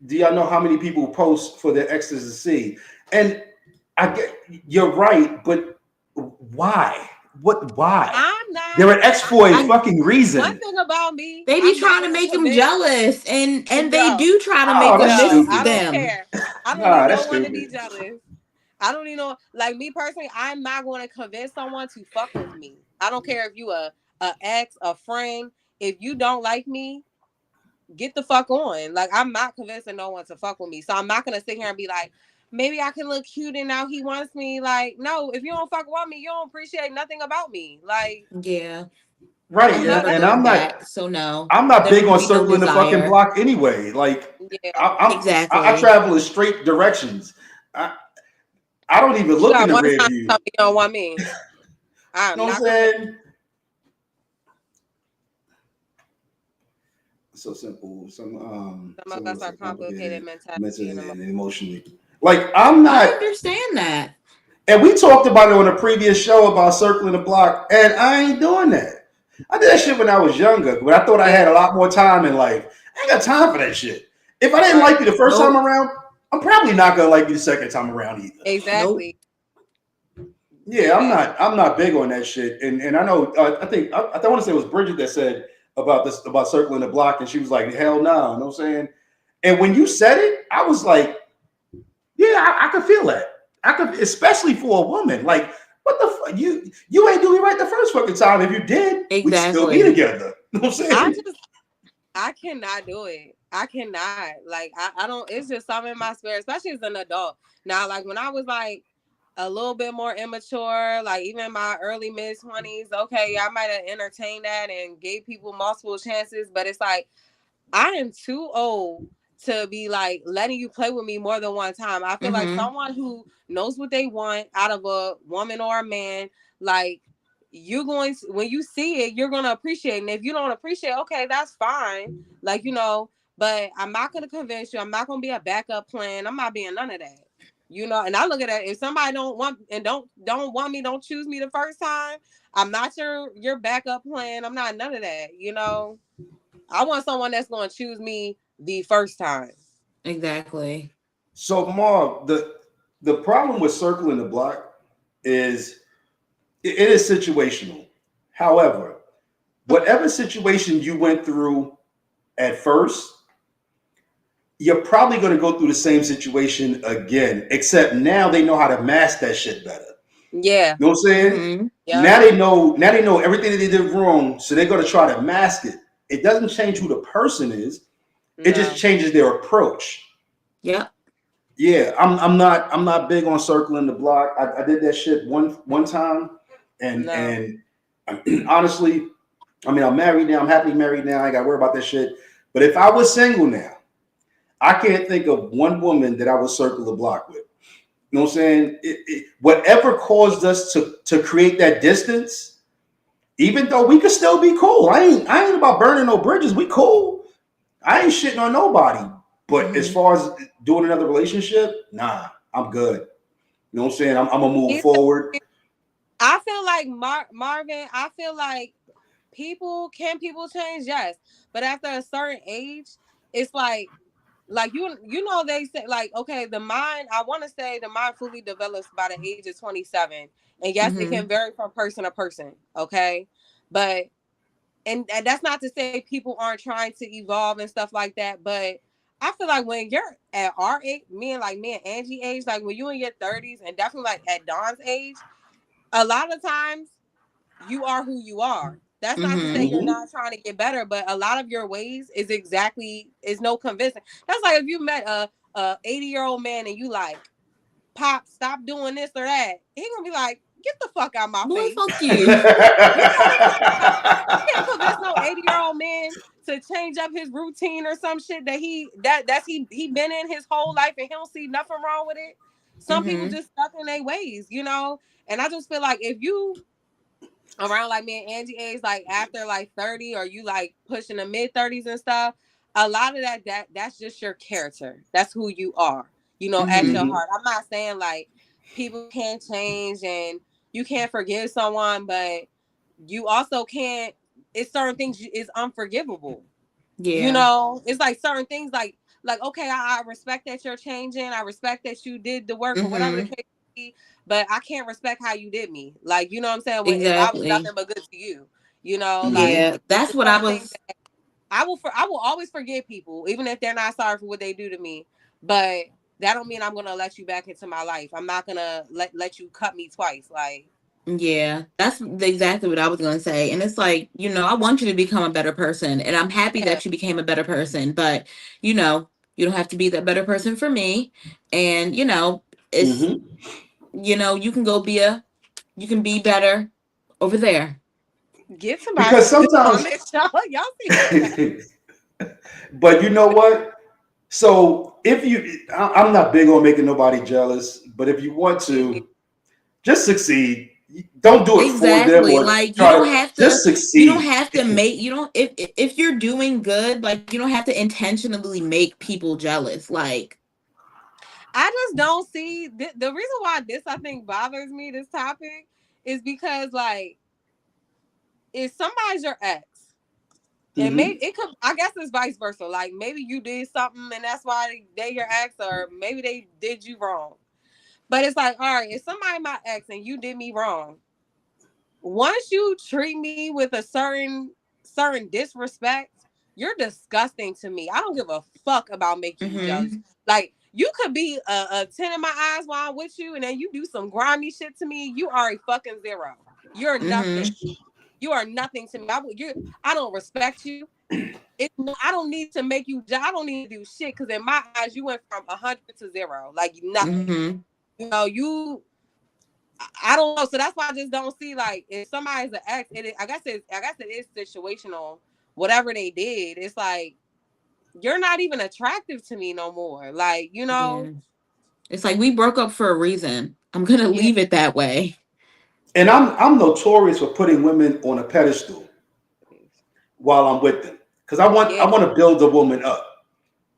do y'all know how many people post for their exes to see? And I get you're right, but why? Why? I'm not. They're an ex for a I fucking One reason. thing about me, They be I'm not trying to gonna make them convince. jealous, and they No, do try to Oh, make them that's miss no, I stupid. don't them. care. I don't need Nah, no that's one to be stupid. jealous. I don't need no like me personally. I'm not going to convince someone to fuck with me. I don't care if you a ex, a friend. If you don't like me, get the fuck on. Like I'm not convincing no one to fuck with me. So I'm not gonna sit here and be like, maybe I can look cute and now he wants me. Like no, if you don't fuck with me, you don't appreciate nothing about me. Like Yeah. Right, I'm no, not and that's doing that. So no, I'm not there big would on be no circling the fucking desire. block anyway. Like yeah. I Exactly. travel in straight directions. I I don't even You look in got the one rear time to view. tell me you don't want me. I You am know what I'm not convinced. saying? It's so simple. Some of of us us are are complicated complicated mentally and mentally emotionally. and emotionally. Like I'm I not. understand that. And we talked about it on a previous show about circling the block, and I ain't doing that. I did that shit when I was younger, but I thought I Yeah, had a lot more time in life. I ain't got time for that shit. If I didn't right. like you the first time Nope. around, I'm probably not gonna like you the second time around either. Nope. Exactly. Yeah, I'm Exactly. not. I'm not big on that shit. And I know. I want to say it was Bridget that said about this about circling the block, and she was like, "Hell no," you know what I'm saying? And when you said it, I was like, "Yeah, I could feel that. I could, especially for a woman. Like, what the fuck? You ain't doing it right the first fucking time. If you did, we'd still be Exactly. together." You know what I'm saying? I cannot do it. I cannot. Like I don't it's just something in my spirit, especially as an adult. Now, like when I was like a little bit more immature, like even my early mid-20s, okay, I might have entertained that and gave people multiple chances, but it's like I am too old to be like letting you play with me more than one time. I feel like Mm-hmm. someone who knows what they want out of a woman or a man, like you're going to, when you see it, you're going to appreciate it. And if you don't appreciate it, okay, that's fine. Like, you know, but I'm not going to convince you. I'm not going to be a backup plan. I'm not being none of that. You know, and I look at it, if somebody don't want and don't want me, don't choose me the first time, I'm not your backup plan. I'm not none of that, you know. I want someone that's going to choose me the first time. Exactly. So, Marv, the problem with circling the block is it is situational. However, whatever situation you went through at first, you're probably going to go through the same situation again, except now they know how to mask that shit better. Yeah. You know what I'm saying? Mm-hmm. Yeah. Now they know everything that they did wrong, so they're going to try to mask it. It doesn't change who the person is. It just No. changes their approach. Yep. Yeah, I'm not big on circling the block. I did that shit one time, and No. honestly, I mean, I'm married now. I'm happily married now. I ain't got to worry about that shit. But if I was single now, I can't think of one woman that I would circle the block with. You know what I'm saying? Whatever caused us to create that distance, even though we could still be cool. I ain't about burning no bridges. We cool. I ain't shitting on nobody. But as Mm-hmm. far as doing another relationship, nah, I'm good. You know what I'm saying? I'm gonna move forward. I feel like Marvin, I feel like people change? Yes. But after a certain age, it's like like you know they say like, okay, the mind, I want to say the mind fully develops by the age of 27, and yes, it can vary from person to person, okay, but and that's not to say people aren't trying to evolve and stuff like that, but I feel like when you're at our age, me and Angie age, like when you in your 30s, and definitely like at Dawn's age, a lot of times you are who you are. That's not to say you're Mhm. not trying to get better, but a lot of your ways is no convincing. That's like if you met a 80-year-old man and you like, Pop, stop doing this or that. He gonna be like, get the fuck out of my Boy, face. fuck you. You know what I'm saying? Like, you can't convince no 80-year-old man to change up his routine or some shit that's he been in his whole life and he don't see nothing wrong with it. Some people just stuck in their ways, you know? And I just feel like if you around like me and Angie age, like after like 30, or you like pushing the mid-30s and stuff, a lot of that's just your character. That's who you are, you know, at your Mhm. heart. I'm not saying like people can't change and you can't forgive someone, but you also can't, it's certain things is unforgivable. You Yeah. know, it's like certain things like okay, I respect that you're changing. I respect that you did the work or whatever the case may be, but I can't respect how you did me. Like, you know what I'm saying? If I was Exactly. nothing but good to you, you know, like Yeah. That's it's what I certain things was. that I will always forgive people, even if they're not sorry for what they do to me. But that don't mean I'm gonna let you back into my life. I'm not gonna let you cut me twice. Like, Yeah, that's exactly what I was going to say. And it's like, I want you to become a better person. And I'm happy yeah, that you became a better person. But, you don't have to be that better person for me. And, it's, Mhm. you can you can be better over there. get somebody Because to do sometimes, comment, y'all see this shit. but you know what? So if I'm not big on making nobody jealous, but if you want to, just succeed. Don't do it for them Exactly. or Like try to just you don't succeed. have to make you don't if you're doing good, like you don't have to intentionally make people jealous. Like, I just don't see the reason why this I think bothers me. This topic is because like if somebody's your ex, and maybe Hmm. it could, I guess it's vice versa. Like maybe you did something and that's why they your ex, or maybe they did you wrong. But it's like, all right, if somebody my ex and you did me wrong, once you treat me with a certain disrespect, you're disgusting to me. I don't give a fuck about making you jealous. mhm, Like you could be a 10 in my eyes while I'm with you, and then you do some grimy shit to me. You are a fucking zero. You're nothing. mhm, You are nothing to me. I don't respect you. I don't need to make you. I don't need to do shit because in my eyes, you went from 100 to zero, like nothing. mhm. You know, I don't know. So that's why I just don't see like if somebody's an ex, I guess it is situational. Whatever they did, it's like you're not even attractive to me no more. Like, you know, Yeah. It's like we broke up for a reason. I'm gonna yeah, leave it that way. And I'm notorious for putting women on a pedestal while I'm with them because I yeah, want to build a woman up.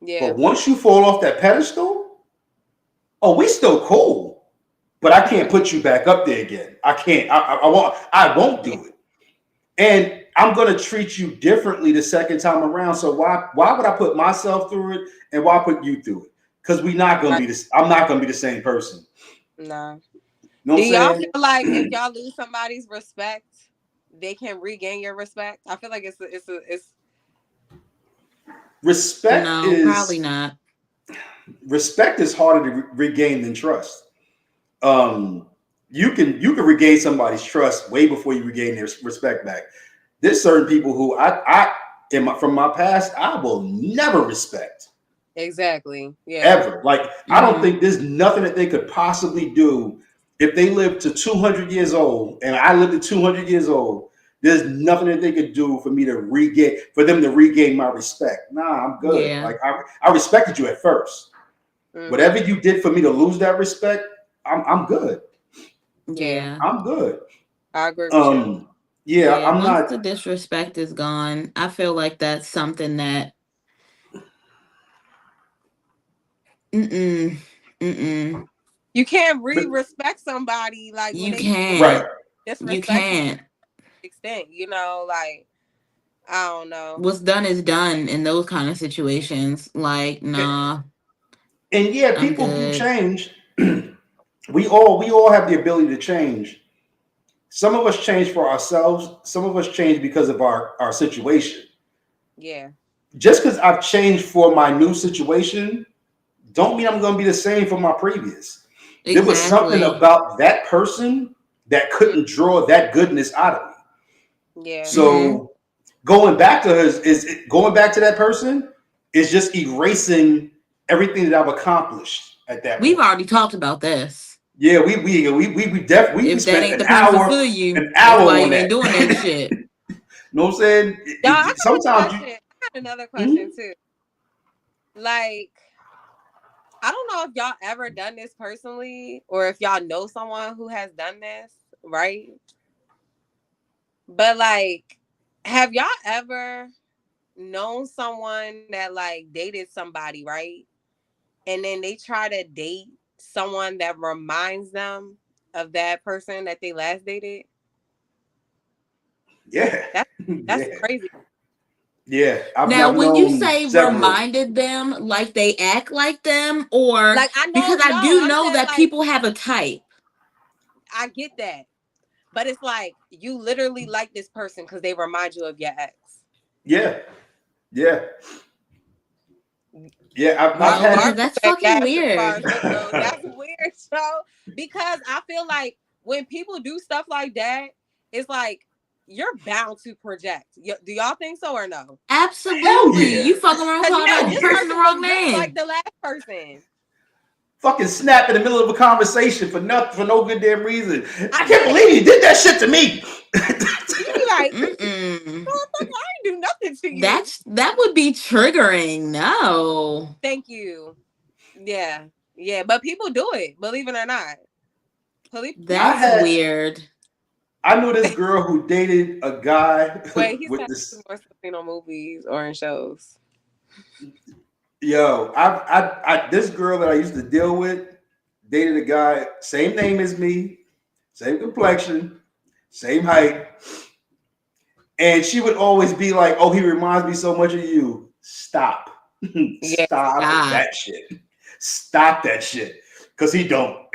yeah. But once you fall off that pedestal, oh, we still cool, but I can't put you back up there again. I can't. I won't Yeah. do it. And I'm gonna treat you differently the second time around. So why would I put myself through it and why put you through it? Because we're not gonna Right. be this. I'm not gonna be the same person. Nah. You know Do what I'm y'all saying? feel like if y'all lose somebody's respect, they can regain your respect? I feel like it's Respect No, probably is not. respect is harder to regain than trust. Um, you can regain somebody's trust way before you regain their respect back. There's certain people who from my past I will never respect exactly. Yeah. ever. Like I don't Mhm. think there's nothing that they could possibly do if they lived to 200 years old and I lived to 200 years old. There's nothing that they could do for me to for them to regain my respect. Nah, I'm good. Yeah. Like I respected you at first. Whatever Mm-hmm. you did for me to lose that respect, I'm good. Yeah. Yeah. I'm good. I agree with you. Um, yeah, Yeah. I'm Once the not. disrespect is gone, I feel like that's something that mm-mm, mm-mm. You can't respect somebody like when You they Right. can't. You disrespect you to can't. an extent, you know, like I don't know. What's done is done in those kind of situations. Like, nah, And yeah, I'm people do good. change. We all have the ability to change. Some of us change for ourselves. Some of us change because of our situation. Yeah. Just because I've changed for my new situation, don't mean I'm going to be the same for my previous. There was something Exactly. about that person that couldn't draw that goodness out of me. Yeah. Hmm. So going back to her is going back to that person is just erasing everything that I've accomplished at that We've point. already talked about this. Yeah, we If that spent ain't the person for you, an that's why hour on you ain't that. doing that shit. You know what I'm saying? Y'all, I got a Sometimes you. question. I got another question Mhm. too. Like, I don't know if y'all ever done this personally or if y'all know someone who has done this, right? But like, have y'all ever known someone that like dated somebody, right? And then they try to date someone that reminds them of that person that they last dated? Yeah, That's yeah, crazy. yeah. Now, I've when you known say several. reminded them, like they act like them, or Like I know, because I no, do I'm know saying that like people have a type. I get that. But it's like you literally like this person because they remind you of your ex. Yeah, yeah, yeah. I've No, had. because Marvin that's said fucking yes as far weird. as this goes. That's weird, so because I feel like when people do stuff like that, it's like you're bound to project. Do y'all think so or no? Hell Absolutely. yeah, You fucking around Because you calling know hell that this yeah. person the person wrong looked just like name. the last person. Fucking snap in the middle of a conversation for nothing, for no good damn reason. I can't Yeah, believe you did that shit to me. you be like, Mm-mm. motherfucker, I didn't do nothing to you. That would be triggering. No. Thank you. Yeah, yeah, but people do it. Believe it or not, I people That's do it. had. weird. I knew this girl who dated a guy Wait, he with said he's this. more seen on movies or in shows. Yo, this girl that I used to deal with dated a guy, same name as me, same complexion, same height, and she would always be like, "Oh, he reminds me so much of you." Stop, Yeah. stop Stop. that shit. Stop that shit, because he don't.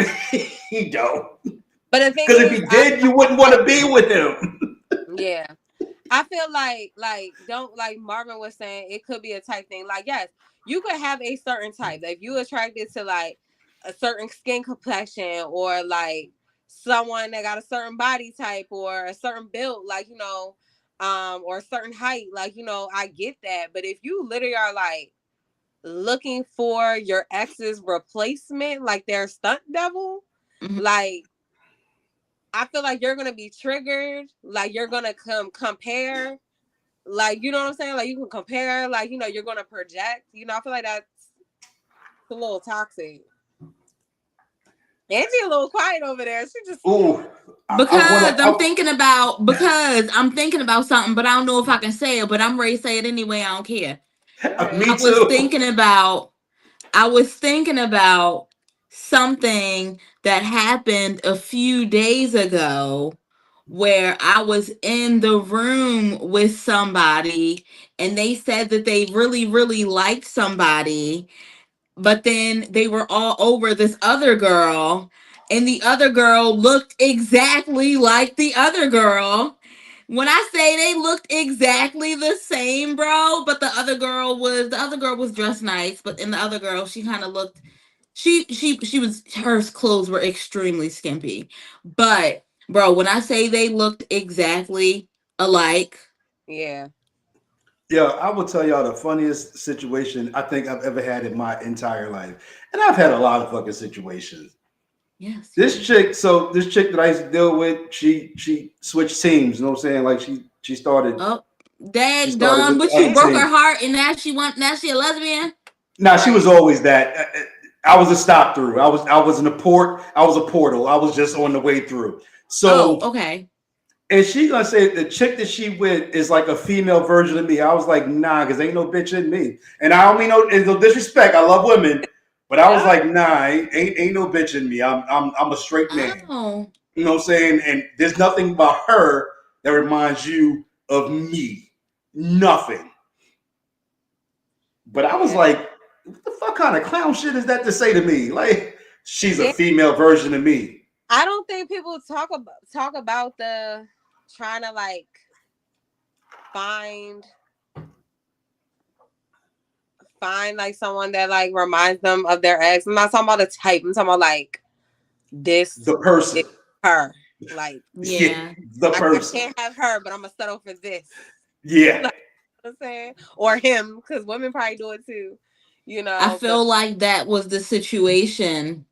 He don't. But the thing Because if is, he did, you wouldn't want to be with him. yeah, I feel like don't like Marvin was saying, it could be a type thing. Like, yes, you could have a certain type. Like, if you attracted to like a certain skin complexion or like someone that got a certain body type or a certain build, like or a certain height, like I get that. But if you literally are like looking for your ex's replacement, like their stunt double, Mhm. like I feel like you're gonna be triggered. Like you're gonna compare. Like you know what I'm saying? Like you can compare. Like you're gonna project. I feel like that's a little toxic. Angie a little quiet over there. She just Ooh, I want Because to. I'm thinking about something, but I don't know if I can say it, but I'm ready to say it anyway. I don't care. go ahead. Me I was too. thinking about I was thinking about something that happened a few days ago where I was in the room with somebody and they said that they really, really liked somebody, but then they were all over this other girl, and the other girl looked exactly like the other girl. When I say they looked exactly the same, bro, but the other girl was dressed nice, but in the other girl, she kind of looked she was her clothes were extremely skimpy. But bro, when I say they looked exactly alike, Yeah. Yeah, I will tell y'all the funniest situation I think I've ever had in my entire life. And I've had a lot of fucking situations. yes, you This did. chick, so this chick that I used to deal with, she switched teams, you know what I'm saying? Like Oh, she dag started done, with the but you other Damn. broke her team. heart, and now she a lesbian. Now she was Right. always that. I was a stop through. I was in a port. I was a portal. I was just on the way through. Oh, So okay. and she gonna say the chick that she with is like a female version of me. I was like, nah, because ain't no bitch in me. And I don't mean no disrespect. I love women, but I was Yeah. like, nah, ain't no bitch in me. I'm a straight man. Oh, You know what I'm saying? And there's nothing about her that reminds you of me. nothing. But I was like, what the fuck kind of clown shit is that to say to me? Like, she's a female version of me. I don't think people talk about the trying to like find like someone that like reminds them of their ex. I'm not talking about the type. I'm talking about like the person, her. Like, Yeah, the person. I can't have her, but I'm gonna settle for this. Yeah, Like, you know what I'm saying, or him, because women probably do it too. You know, I feel like that was the situation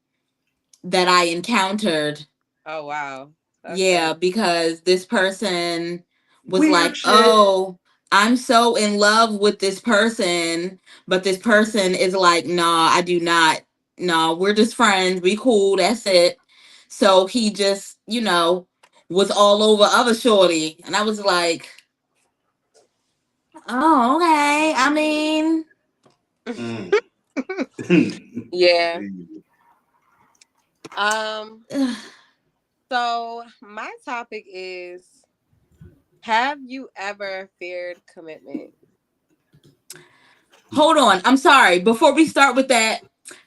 that I encountered. Oh wow. Yeah, because this person was weird like, shit. "Oh, I'm so in love with this person," but this person is like, "Nah, I do not. No, we're just friends. We cool. That's it." So he just, was all over other shorty, and I was like, "Oh, okay. I mean." Yeah. So my topic is, have you ever feared commitment? Hold on. I'm sorry. Before we start with that,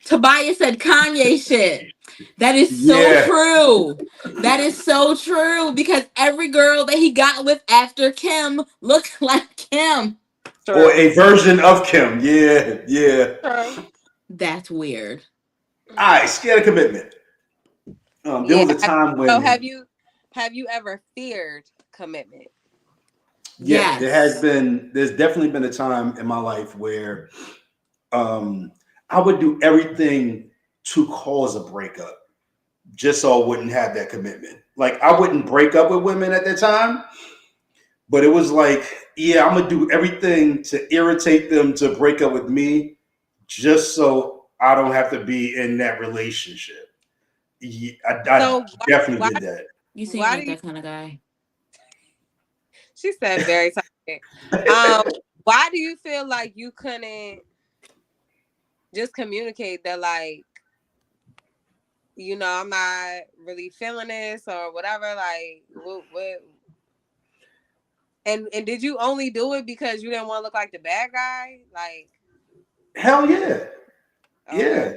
Tobias said Kanye shit. That is so true. That is so true because every girl that he got with after Kim looked like Kim. Or a version of Kim. Yeah. That's weird. All right, scared of commitment. There was a time when. So have you ever feared commitment? Yeah, yes. There's definitely been a time in my life where I would do everything to cause a breakup just so I wouldn't have that commitment. Like, I wouldn't break up with women at that time, but it was like, yeah, I'm gonna do everything to irritate them to break up with me just so I don't have to be in that relationship. Yeah, I definitely did that. You seem like that kind of guy. She said very toxic. Why do you feel like you couldn't just communicate that, like, I'm not really feeling this or whatever? Like, what? And did you only do it because you didn't want to look like the bad guy? Like, hell yeah. Okay. Yeah.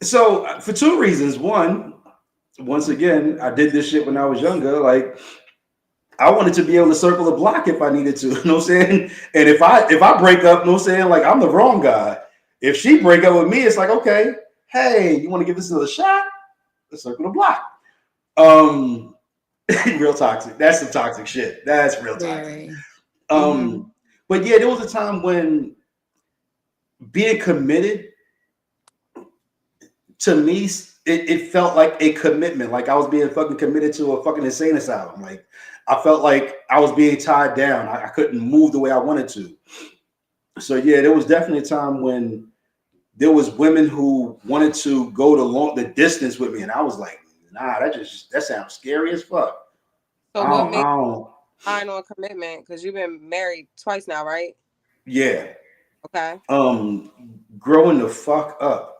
So for two reasons. One, once again, I did this shit when I was younger. Like, I wanted to be able to circle the block if I needed to, you know what I'm saying? And if I break up, you know what I'm saying, like, I'm the wrong guy. If she break up with me, it's like, okay, hey, you want to give this another shot? Let's circle the block. Real toxic. That's some toxic shit. That's real toxic. But yeah, there was a time when being committed to me, it felt like a commitment. Like I was being fucking committed to a fucking insane asylum. Like I felt like I was being tied down. I couldn't move the way I wanted to. So yeah, there was definitely a time when there was women who wanted to go the distance with me, and I was like, nah, that sounds scary as fuck. So what made you sign on commitment? Because you've been married twice now, right? Yeah. Okay. Growing the fuck up.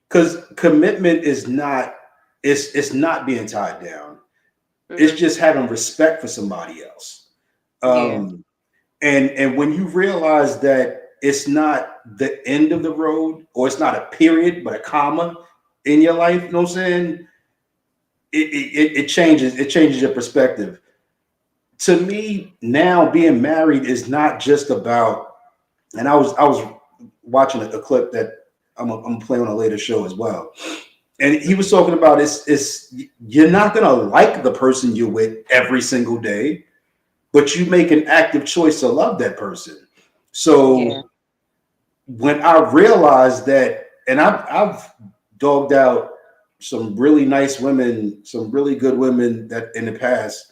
Because commitment is not, it's not being tied down. Mm-hmm. It's just having respect for somebody else. And when you realize that it's not the end of the road, or it's not a period, but a comma in your life, you know what I'm saying? It changes your perspective. To me, now being married is not just about, and I was watching a clip that I'm playing on a later show as well. And he was talking about it's you're not gonna like the person you're with every single day, but you make an active choice to love that person. So when I realized that, and I've dogged out some really nice women, some really good women that in the past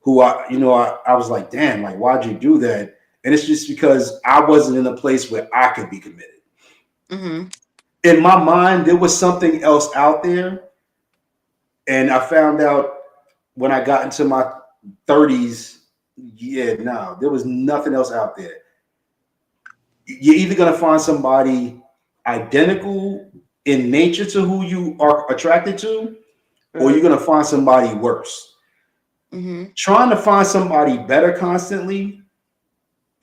who I was like, damn, like, why'd you do that? And it's just because I wasn't in a place where I could be committed. Mm-hmm. In my mind, there was something else out there. And I found out when I got into my 30s, there was nothing else out there. You're either going to find somebody identical in nature to who you are attracted to, or you're going to find somebody worse. Mm-hmm. Trying to find somebody better constantly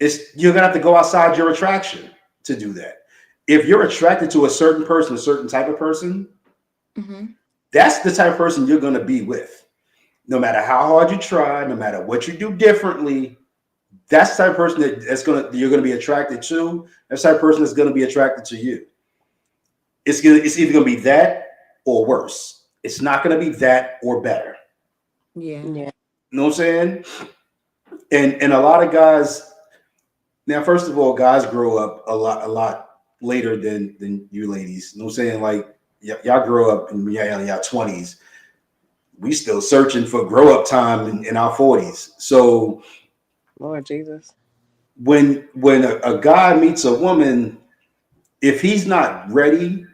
You're gonna have to go outside your attraction to do that. If you're attracted to a certain person, a certain type of person, Mm-hmm. that's the type of person you're gonna be with. No matter how hard you try, no matter what you do differently, that's the type of person you're gonna be attracted to. That's the type of person that's gonna be attracted to you. It's either gonna be that or worse. It's not gonna be that or better. Yeah. Yeah. You know what I'm saying? And a lot of guys now, first of all, guys grow up a lot later than you ladies. You know what I'm saying? Like y'all grow up in y'all 20s. We still searching for grow up time in our 40s. So Lord Jesus. when a guy meets a woman, if he's not ready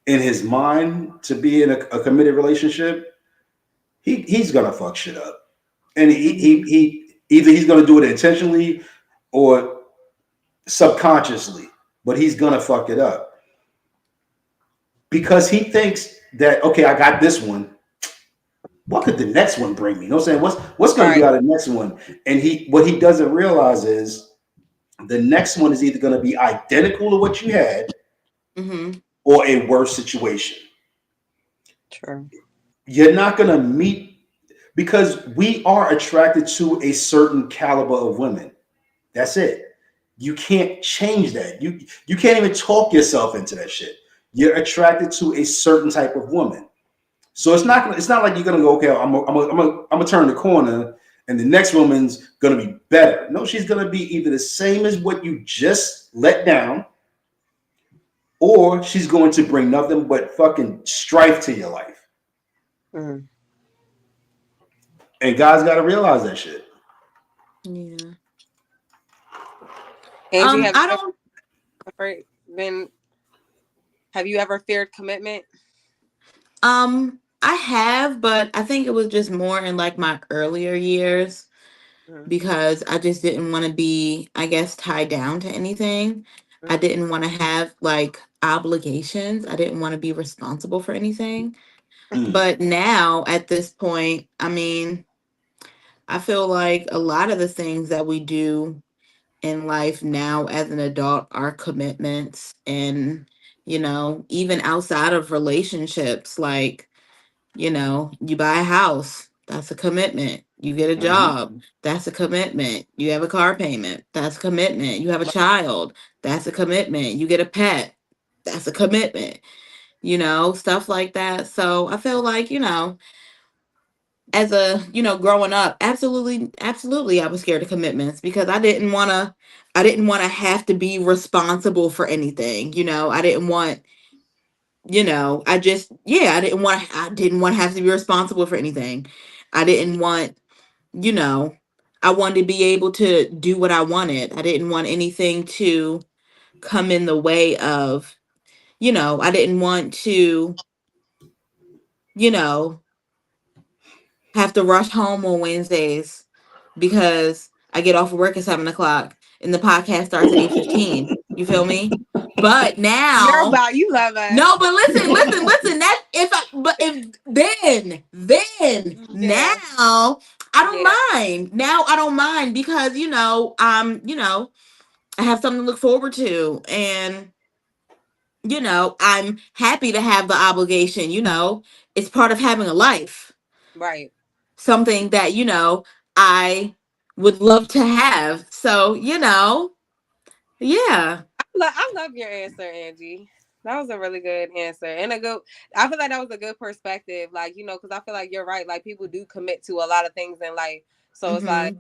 in his mind to be in a committed relationship, he's gonna fuck shit up. And he either he's gonna do it intentionally or subconsciously, but he's gonna fuck it up because he thinks that, okay, I got this one. What could the next one bring me? You know what I'm saying? What's gonna be out of the next one? And what he doesn't realize is the next one is either gonna be identical to what you had Mm-hmm. or a worse situation. True. You're not gonna meet because we are attracted to a certain caliber of women. That's it. You can't change that. You can't even talk yourself into that shit. You're attracted to a certain type of woman. So it's not like you're gonna go, okay, I'm gonna turn the corner and the next woman's gonna be better. No, she's gonna be either the same as what you just let down, or she's going to bring nothing but fucking strife to your life. Mm. And guys gotta realize that shit. Yeah. Angie, have you ever feared commitment? I have, but I think it was just more in like my earlier years because I just didn't want to be, I guess, tied down to anything. I didn't want to have like obligations. I didn't want to be responsible for anything. But now at this point, I mean, I feel like a lot of the things that we do in life now as an adult are commitments. And, even outside of relationships, like, you buy a house, that's a commitment. You get a job, that's a commitment. You have a car payment, that's a commitment. You have a child, that's a commitment. You get a pet, that's a commitment. Stuff like that. So I feel like, as growing up, absolutely I was scared of commitments because I didn't want to have to be responsible for anything. I didn't want, I didn't want to have to be responsible for anything. I didn't want, you know, I wanted to be able to do what I wanted. I didn't want anything to come in the way of, I didn't want to, you know, have to rush home on Wednesdays because I get off of work at 7 o'clock and the podcast starts at 8:15. You feel me? But now, You love us. no, but listen. That then now I don't mind. Now I don't mind because I have something to look forward to, and I'm happy to have the obligation. It's part of having a life. Right. Something that I would love to have. So yeah. I love your answer, Angie. That was a really good answer and I feel like that was a good perspective. Like, because I feel like you're right. Like people do commit to a lot of things in life. So it's like,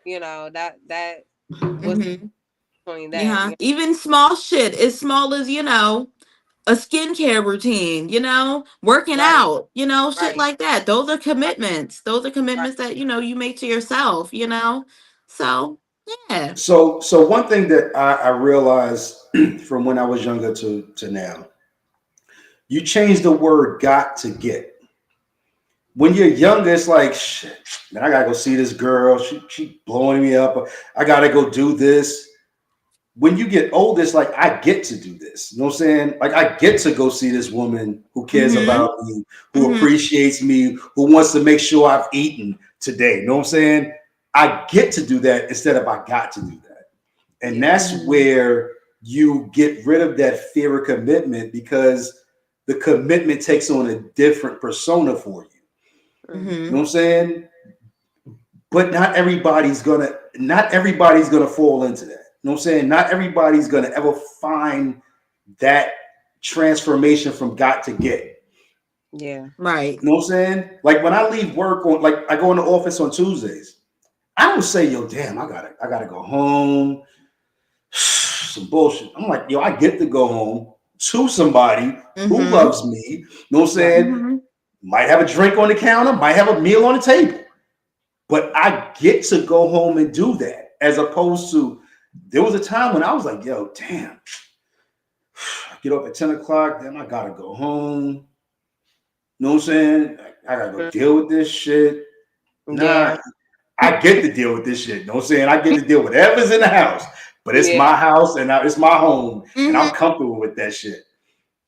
that was doing that. Yeah. Even small shit, as small as, a skincare routine, working out, shit like that. Those are commitments. Those are commitments that, you make to yourself, So yeah. So one thing that I realized from when I was younger to now, you change the word got to get. When you're younger, it's like, shit, man, I gotta go see this girl. She blowing me up. I gotta go do this. When you get older, it's like, I get to do this. You know what I'm saying? Like, I get to go see this woman who cares about me, who appreciates me, who wants to make sure I've eaten today. You know what I'm saying? I get to do that instead of I got to do that. And that's where you get rid of that fear of commitment, because the commitment takes on a different persona for you. You know what I'm saying? But not everybody's gonna fall into that. You know what I'm saying? Not everybody's gonna ever find that transformation from got to get. Yeah. Right. You know what I'm saying? Like when I leave work on, like I go in the office on Tuesdays, I don't say, yo, damn, I gotta go home. Some bullshit. I'm like, yo, I get to go home to somebody who loves me. You know what I'm saying? Might have a drink on the counter, might have a meal on the table. But I get to go home and do that, as opposed to, there was a time when I was like, yo, damn, I get up at 10 o'clock, then I gotta go home. You know what I'm saying? I gotta go deal with this shit. Nah, I get to deal with this shit. You know what I'm saying? I get to deal with whatever's in the house, but it's my house and it's my home, and I'm comfortable with that shit.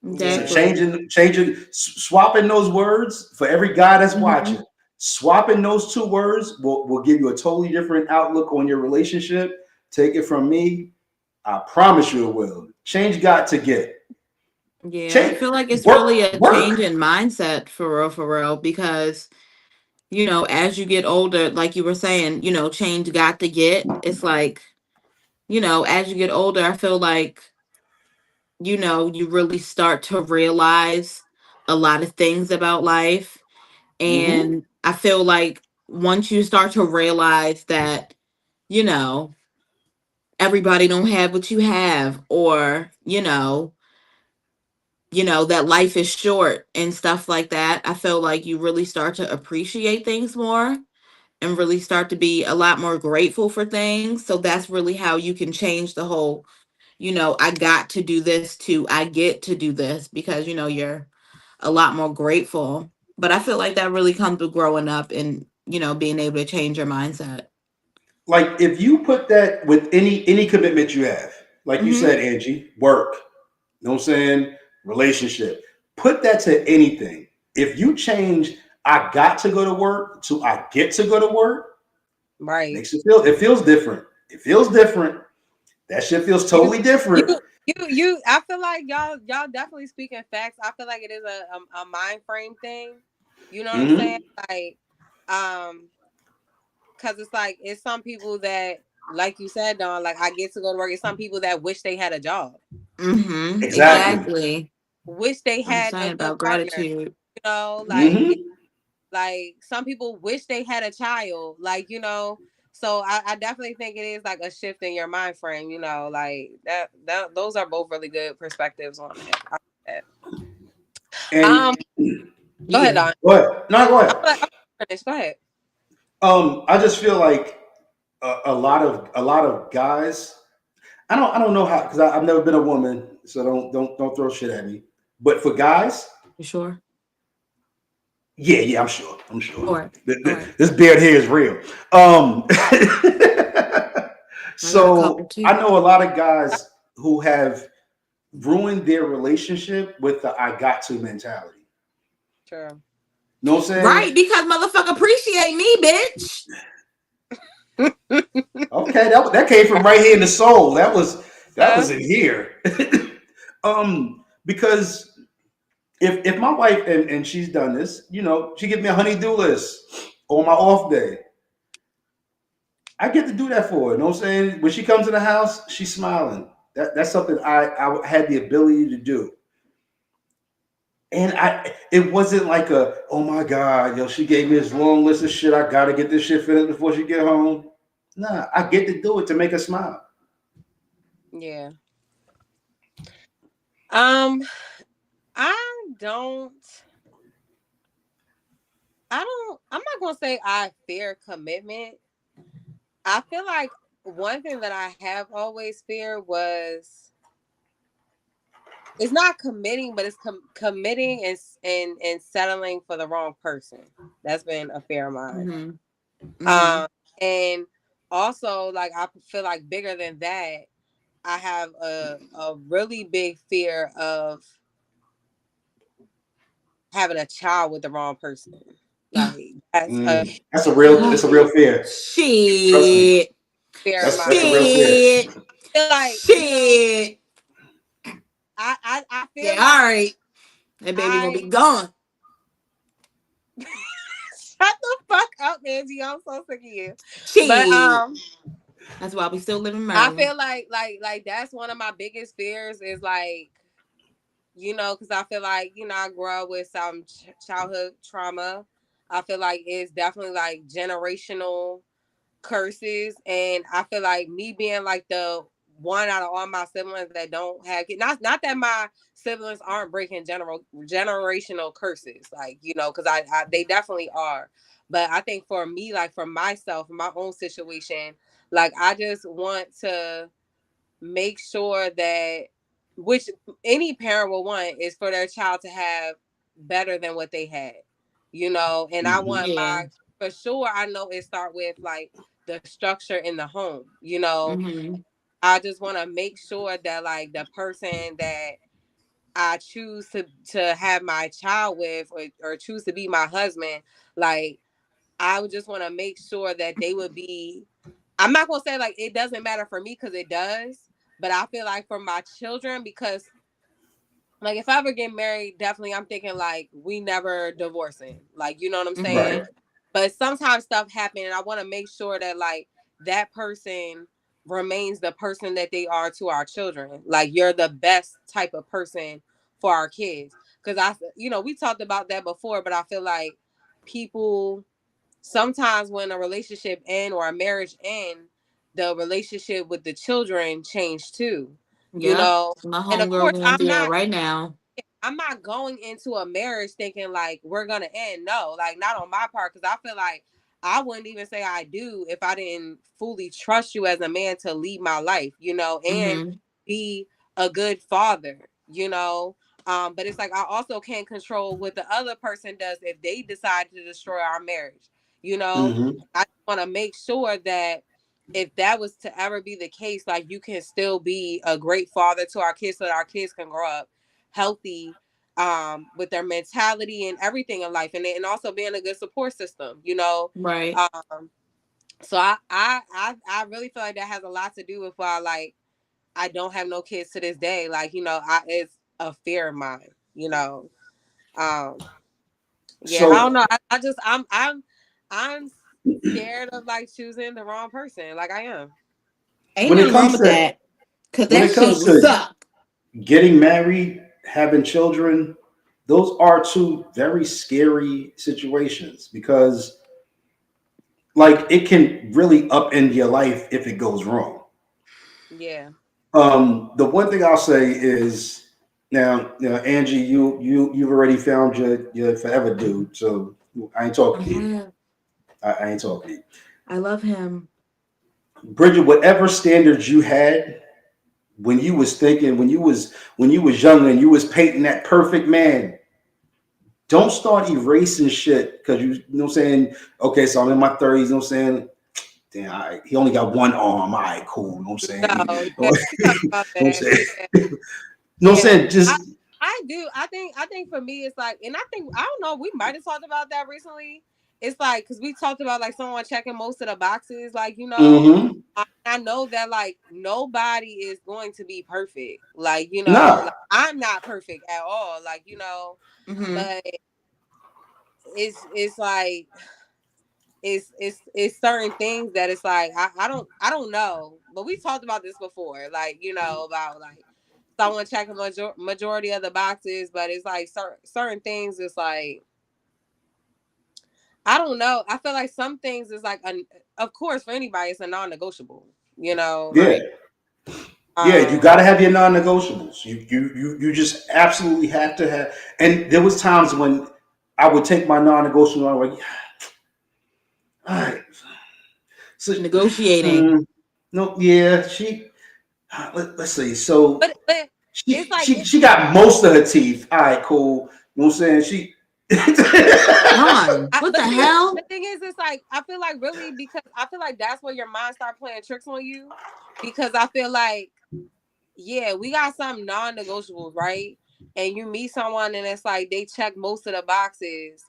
Exactly. So swapping those words for every guy that's watching. Swapping those two words will give you a totally different outlook on your relationship. Take it from me. I promise you it will. Change got to get. Yeah, Change, I feel like it's really a change in mindset for real, because, you know, as you get older, like you were saying, you know, change got to get. It's like, you know, as you get older, I feel like, you know, you really start to realize a lot of things about life. And I feel like once you start to realize that, you know, everybody don't have what you have, or, you know, that life is short and stuff like that, I feel like you really start to appreciate things more and really start to be a lot more grateful for things. So that's really how you can change the whole, you know, I got to do this to I get to do this, because, you know, you're a lot more grateful. But I feel like that really comes with growing up and, you know, being able to change your mindset. Like if you put that with any commitment you have, like you said, Angie, work, you know what I'm saying? Relationship. Put that to anything. If you change I got to go to work to I get to go to work, Right. it feels different. It feels different. That shit feels totally different. I feel like y'all definitely speaking facts. I feel like it is a mind frame thing. You know what I'm saying? Like, because it's like, it's some people that, like you said, Dawn, like I get to go to work. It's some people that wish they had a job. Exactly. Wish they had a good about partner. gratitude. You know, like some people wish they had a child. Like, you know. So I definitely think it is like a shift in your mind frame, you know, like that those are both really good perspectives on it. And go ahead, Don. Go ahead. No, go ahead. I'm finished. Go ahead. I just feel like a lot of guys. I don't know how, because I've never been a woman, so don't throw shit at me. But for guys, you sure? Yeah, I'm sure. Right. This beard here is real. So I know a lot of guys who have ruined their relationship with the I got to mentality. Sure. Know what I'm saying? Right, because motherfucker appreciate me, bitch. Okay, that came from right here in the soul. That was in here. Because if my wife, and she's done this, you know, she gives me a honey-do list on my off day. I get to do that for her. You know what I'm saying? When she comes in the house, she's smiling. That's something I had the ability to do. And it wasn't like oh my God, yo, she gave me this long list of shit. I gotta get this shit finished before she get home. Nah, I get to do it to make her smile. Yeah. I'm not gonna say I fear commitment. I feel like one thing that I have always feared was, it's not committing, but it's committing and settling for the wrong person. That's been a fear of mine. And also, like, I feel like bigger than that, I have a really big fear of having a child with the wrong person. Like that's a real fear. Shit. Fear that's a real fear. feel like, Shit. I Yeah, feel all like right. That baby gonna be gone. shut the fuck up, Angie. I'm so sick of you. But Shit. That's why we still live in I Maryland. feel like that's one of my biggest fears is like, because I feel like, I grew up with some childhood trauma. I feel like it's definitely like generational curses, and I feel like me being like the one out of all my siblings that don't have kids, not that my siblings aren't breaking generational curses, like, because I they definitely are. But I think for me, like for myself, in my own situation, like I just want to make sure that, which any parent will want, is for their child to have better than what they had, and I want Yeah. for sure, I know it start with like the structure in the home, Mm-hmm. I just want to make sure that like the person that I choose to have my child with, or choose to be my husband, like I would just want to make sure that they would be, I'm not gonna say like it doesn't matter for me, because it does, but I feel like for my children, because like if I ever get married, definitely I'm thinking like we never divorcing, like, you know what I'm saying? Right. But sometimes stuff happen, and I want to make sure that like that person remains the person that they are to our children. Like you're the best type of person for our kids, because we talked about that before, but I feel like people sometimes when a relationship end or a marriage end, the relationship with the children change too, Yep. My and of homegirl course going through that right now. I'm not going into a marriage thinking like we're gonna end. No, like not on my part, because I feel like I wouldn't even say I do if I didn't fully trust you as a man to lead my life, and Mm-hmm. be a good father, but it's like I also can't control what the other person does if they decide to destroy our marriage, Hmm. I want to make sure that if that was to ever be the case, like you can still be a great father to our kids so that our kids can grow up healthy, with their mentality and everything in life, and also being a good support system, Right. so I really feel like that has a lot to do with why like I don't have no kids to this day, like, it's a fear of mine, um yeah, I don't So know, I just I'm scared of like choosing the wrong person, like I am. Ain't when it nothing wrong comes with to that. Cause when that it shit comes will to suck. getting married, having children, those are two very scary situations because like it can really upend your life if it goes wrong. Yeah. The one thing I'll say is Angie, you've already found your forever dude, so I ain't talking to you. Uh-huh. I ain't talking to you. I love him. Bridget, whatever standards you had when you was thinking, when you was young and you was painting that perfect man, don't start erasing shit because you know what I'm saying. Okay, so I'm in my 30s. You know what I'm saying. Damn, all right, he only got one arm. All right, cool. You know what I'm saying. No, You yeah, know we talked about what I'm that. saying. Yeah. You know what I'm Yeah, saying. Just I do. I think for me it's like, and I don't know. We might have talked about that recently. It's like because we talked about like someone checking most of the boxes, like mm-hmm. I know that like nobody is going to be perfect. Like Nah. like, I'm not perfect at all. Like Mm-hmm. but it's like it's certain things that it's like I don't know. But we talked about this before, like about like someone checking majority of the boxes, but it's like certain things. It's like I don't know. I feel like some things is like, of course, for anybody, it's a non-negotiable. Yeah. Like Yeah. You um, got to have your non-negotiables. You just absolutely have to have. And there was times when I would take my non-negotiable. I was like, all right. So, Negotiating. mm, no, yeah, let's see. So but it's she like she she got most of her teeth. All right, cool. You know what I'm saying? She Ron, what the but hell? the thing is, it's like I feel like really because I feel like that's where your mind start playing tricks on you, because I feel like yeah, we got some non-negotiables, right? And you meet someone and it's like they check most of the boxes.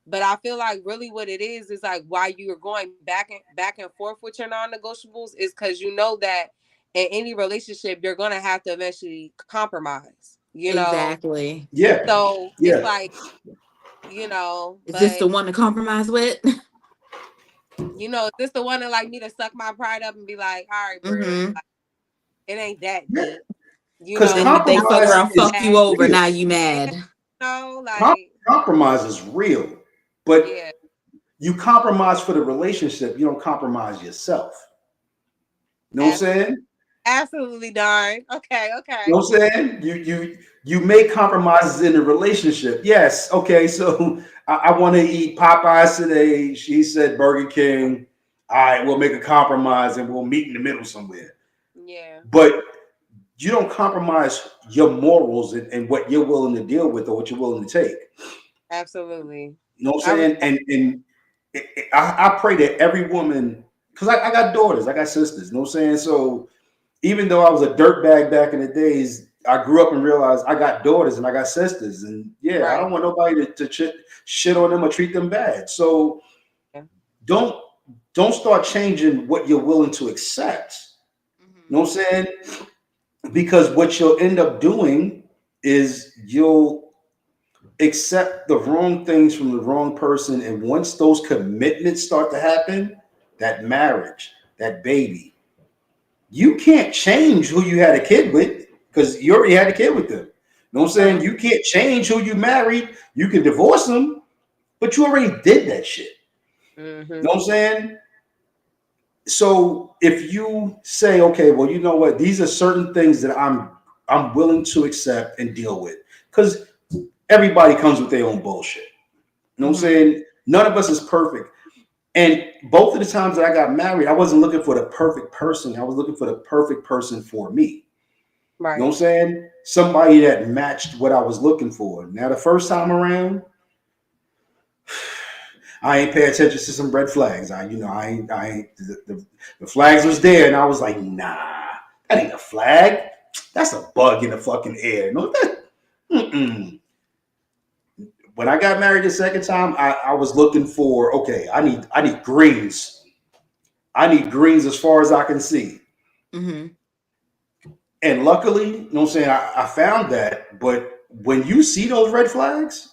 But I feel like really what it is like why you're going back and forth with your non-negotiables is because you know that in any relationship, you're gonna have to eventually compromise, you know. Exactly. Yeah, So it's yeah. like, you know, Is this but the one to compromise with? you know, is this the one that like me to suck my pride up and be like, all right, bro, Mm-hmm. like, it ain't that Yeah. deep, you Because Then know. they I'm fuck compromise around, working is fuck you that, over. real. Now you yeah, mad. you know, Com- like, Compromise is real. But yeah, you compromise for the relationship. You don't compromise yourself. You know what I'm absolutely, saying? absolutely, darn. Okay, You know okay, what I'm saying? You make compromises in the relationship. Yes. Okay. So I want to eat Popeyes today. She said Burger King. All right, we'll make a compromise and we'll meet in the middle somewhere. yeah, But you don't compromise your morals and what you're willing to deal with or what you're willing to take. absolutely. You know what I'm I saying? And I pray that every woman, because I got daughters, I got sisters. You know what I'm saying? So even though I was a dirtbag back in the days, I grew up and realized I got daughters and I got sisters. And yeah, I right. don't want nobody to shit on them or treat them bad. So Yeah. don't don't start changing what you're willing to accept. You know what I'm saying? Because what you'll end up doing is you'll accept the wrong things from the wrong person. And once those commitments start to happen, that marriage, that baby, you can't change who you had a kid with because you already had a kid with them. You know what I'm saying? Right. You can't change who you married. You can divorce them, but you already did that shit. You Mm-hmm. know what I'm saying? So if you say, okay, well, you know what, these are certain things that I'm willing to accept and deal with, because everybody comes with their own bullshit. You know what I'm Mm-hmm. saying? None of us is perfect. And both of the times that I got married, I wasn't looking for the perfect person. I was looking for the perfect person for me. You know what Right. I'm saying? Somebody that matched what I was looking for. Now, the first time around, I ain't pay attention to some red flags. I ain't, the flags was there, and I was like, nah, that ain't a flag. That's a bug in the fucking air. No, that, mm-mm. When I got married the second time, I was looking for, okay, I need greens. I need greens as far as I can see. Mm-hmm. And luckily, you know what I'm saying, I found that. But when you see those red flags,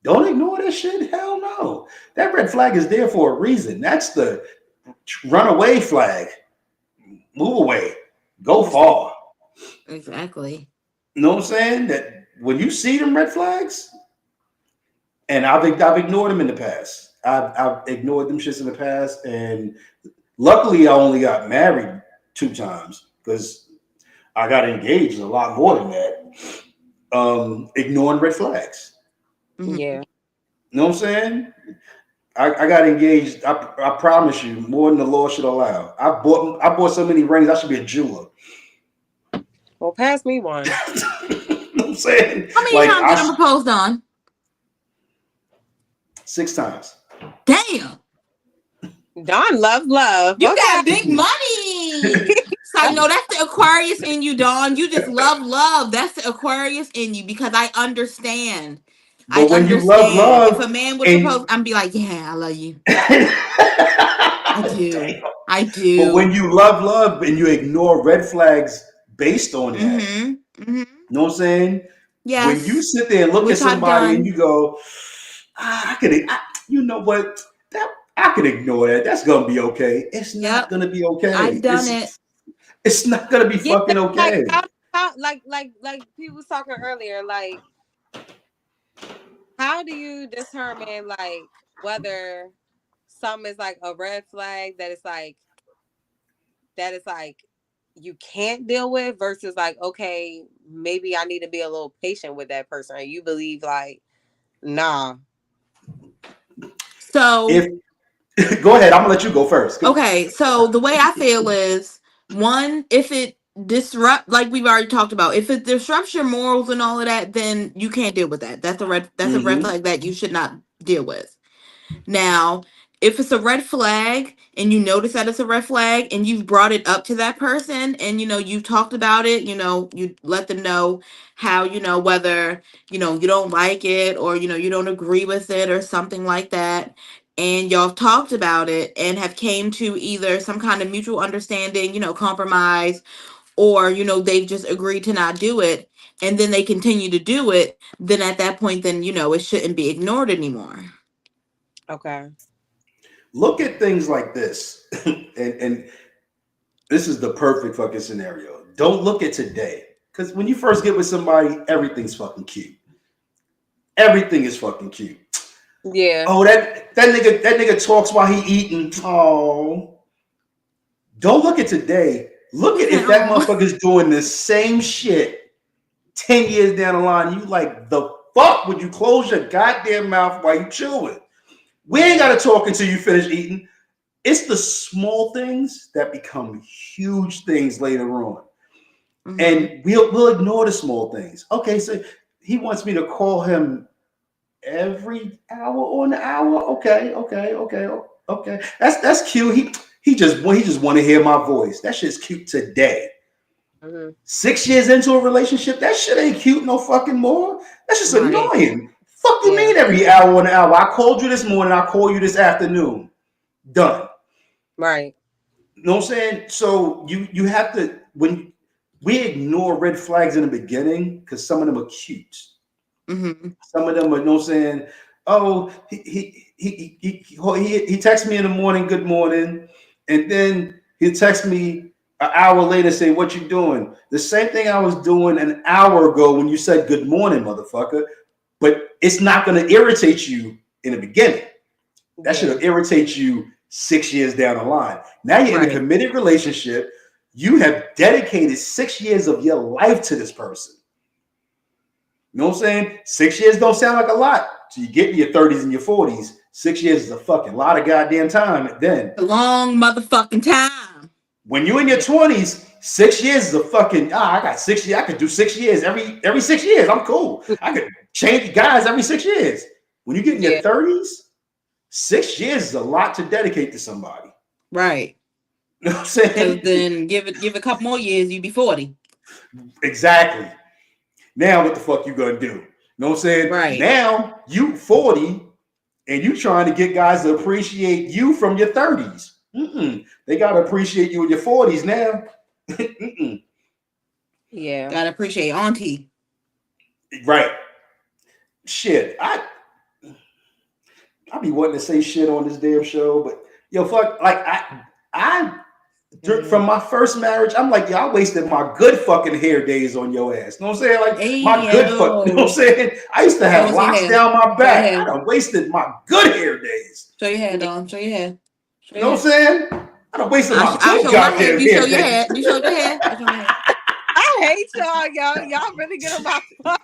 don't ignore that shit. Hell no. That red flag is there for a reason. That's the runaway flag. Move away. Go far. Exactly. You know what I'm saying? That when you see them red flags, and I've ignored them in the past. I've ignored them shits in the past, and luckily I only got married 2 times because I got engaged a lot more than that. Ignoring red flags. Mm-hmm. Yeah. You know what I'm saying? I got engaged. I promise you, more than the law should allow. I bought so many rings. I should be a jeweler. Well, pass me one. You know what I'm saying? How many Like times did I propose on? 6 times. Damn. Don love love. You Okay. got big money. So I know that's the Aquarius in you, Dawn. You just love love. That's the Aquarius in you because I understand. I But when you love understand. If a love man would propose, and I'm be like, yeah, I love you. Damn. I do. I But when do. you love love and you ignore red flags based on that, Mm-hmm. Mm-hmm. you know what I'm saying? When you Yes. sit there and look at Which I've somebody and done. you go, you know what? That I could ignore that. That's gonna be okay. It's not Yep. gonna be okay. I've done it. It's not gonna be Yeah, fucking like okay. how like people was talking earlier, like how do you determine like whether something is like a red flag that it's like you can't deal with versus like, okay, maybe I need to be a little patient with that person, or you believe like, nah. So If Go ahead, I'm gonna let you go first. okay, so the way I feel is one, if it disrupt like we've already talked about, if it disrupts your morals and all of that, then you can't deal with that. That's a red Mm-hmm. flag that you should not deal with. Now, if it's a red flag and you notice that it's a red flag and you've brought it up to that person and you've talked about it, you let them know how, whether, you don't like it or you don't agree with it or something like that. and y'all have talked about it and have came to either some kind of mutual understanding, compromise, or, they've just agreed to not do it, and then they continue to do it, then at that point, then, it shouldn't be ignored anymore. Okay. Look at things like this, and this is the perfect fucking scenario. Don't look at today, because when you first get with somebody, everything's fucking cute. Everything is fucking cute. Yeah. Oh, that nigga talks while he eating. Oh, don't look at today. Look at if that motherfucker's doing the same shit 10 years down the line. You like, the fuck would you close your goddamn mouth while you chewing? We ain't gotta talk until you finish eating. It's the small things that become huge things later on. Mhm. And we'll ignore the small things. Okay, so he wants me to call him every hour on the hour. Okay. That's cute. He just want to hear my voice. That shit's cute today. Mhm. 6 years into a relationship, that shit ain't cute no fucking more. That's just Right. annoying. Fuck you Yeah. mean every hour on the hour? I called you this morning. I call you this afternoon. Done. Right. You know what I'm saying? So you have to, when we ignore red flags in the beginning, because some of them are cute. Mhm. Some of them are, you know what I'm saying? Oh, he texts me in the morning, good morning, and then he texts me an hour later saying, what you doing? The same thing I was doing an hour ago when you said good morning, motherfucker. But it's not going to irritate you in the beginning. That should irritate you 6 years down the line. Now you're in Right. a committed relationship. You have dedicated 6 years of your life to this person. You know what I'm saying? 6 years don't sound like a lot. So you get in your 30s and your 40s. 6 years is a fucking lot of goddamn time. Then A long motherfucking time. when you're in your 20s, 6 years is a fucking, I got 6 years. I could do 6 years every 6 years. I'm cool. I could change guys every 6 years. When you get in your 30s, 6 years is a lot to dedicate to somebody. Right. You know what I'm saying? Because then give a couple more years, you'd be 40. Exactly. Now what the fuck you gonna do? You know what I'm saying? Right. Now you 40 and you trying to get guys to appreciate you from your 30s. They gotta appreciate you in your 40s now. Yeah. Gotta appreciate auntie. Right. Shit. I be wanting to say shit on this damn show, but yo, fuck, like I from my first marriage, I'm like, I wasted my good fucking hair days on your ass. You know what I'm saying? Like my good fuck, you know what I'm saying? I used to have locks down my back. I done wasted my good hair days. Show your head, Don. Show your head. You know what I'm saying? I done wasted my good goddamn You hair show your days. head. You show your head. You show your head. I hate y'all. Y'all really get on my fuck.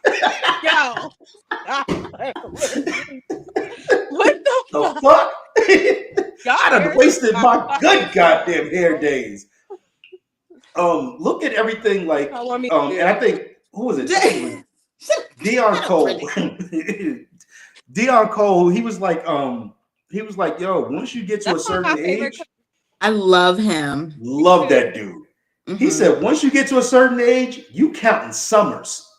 Yo. What the fuck? Y'all I done wasted my good goddamn hair days. Look at everything like, and I think, who was it? I think it was Dion Cole. Dion Cole, he was like, yo, once you get to a certain age, I love him. Love that dude. Mm-hmm. He said, once you get to a certain age, you counting summers.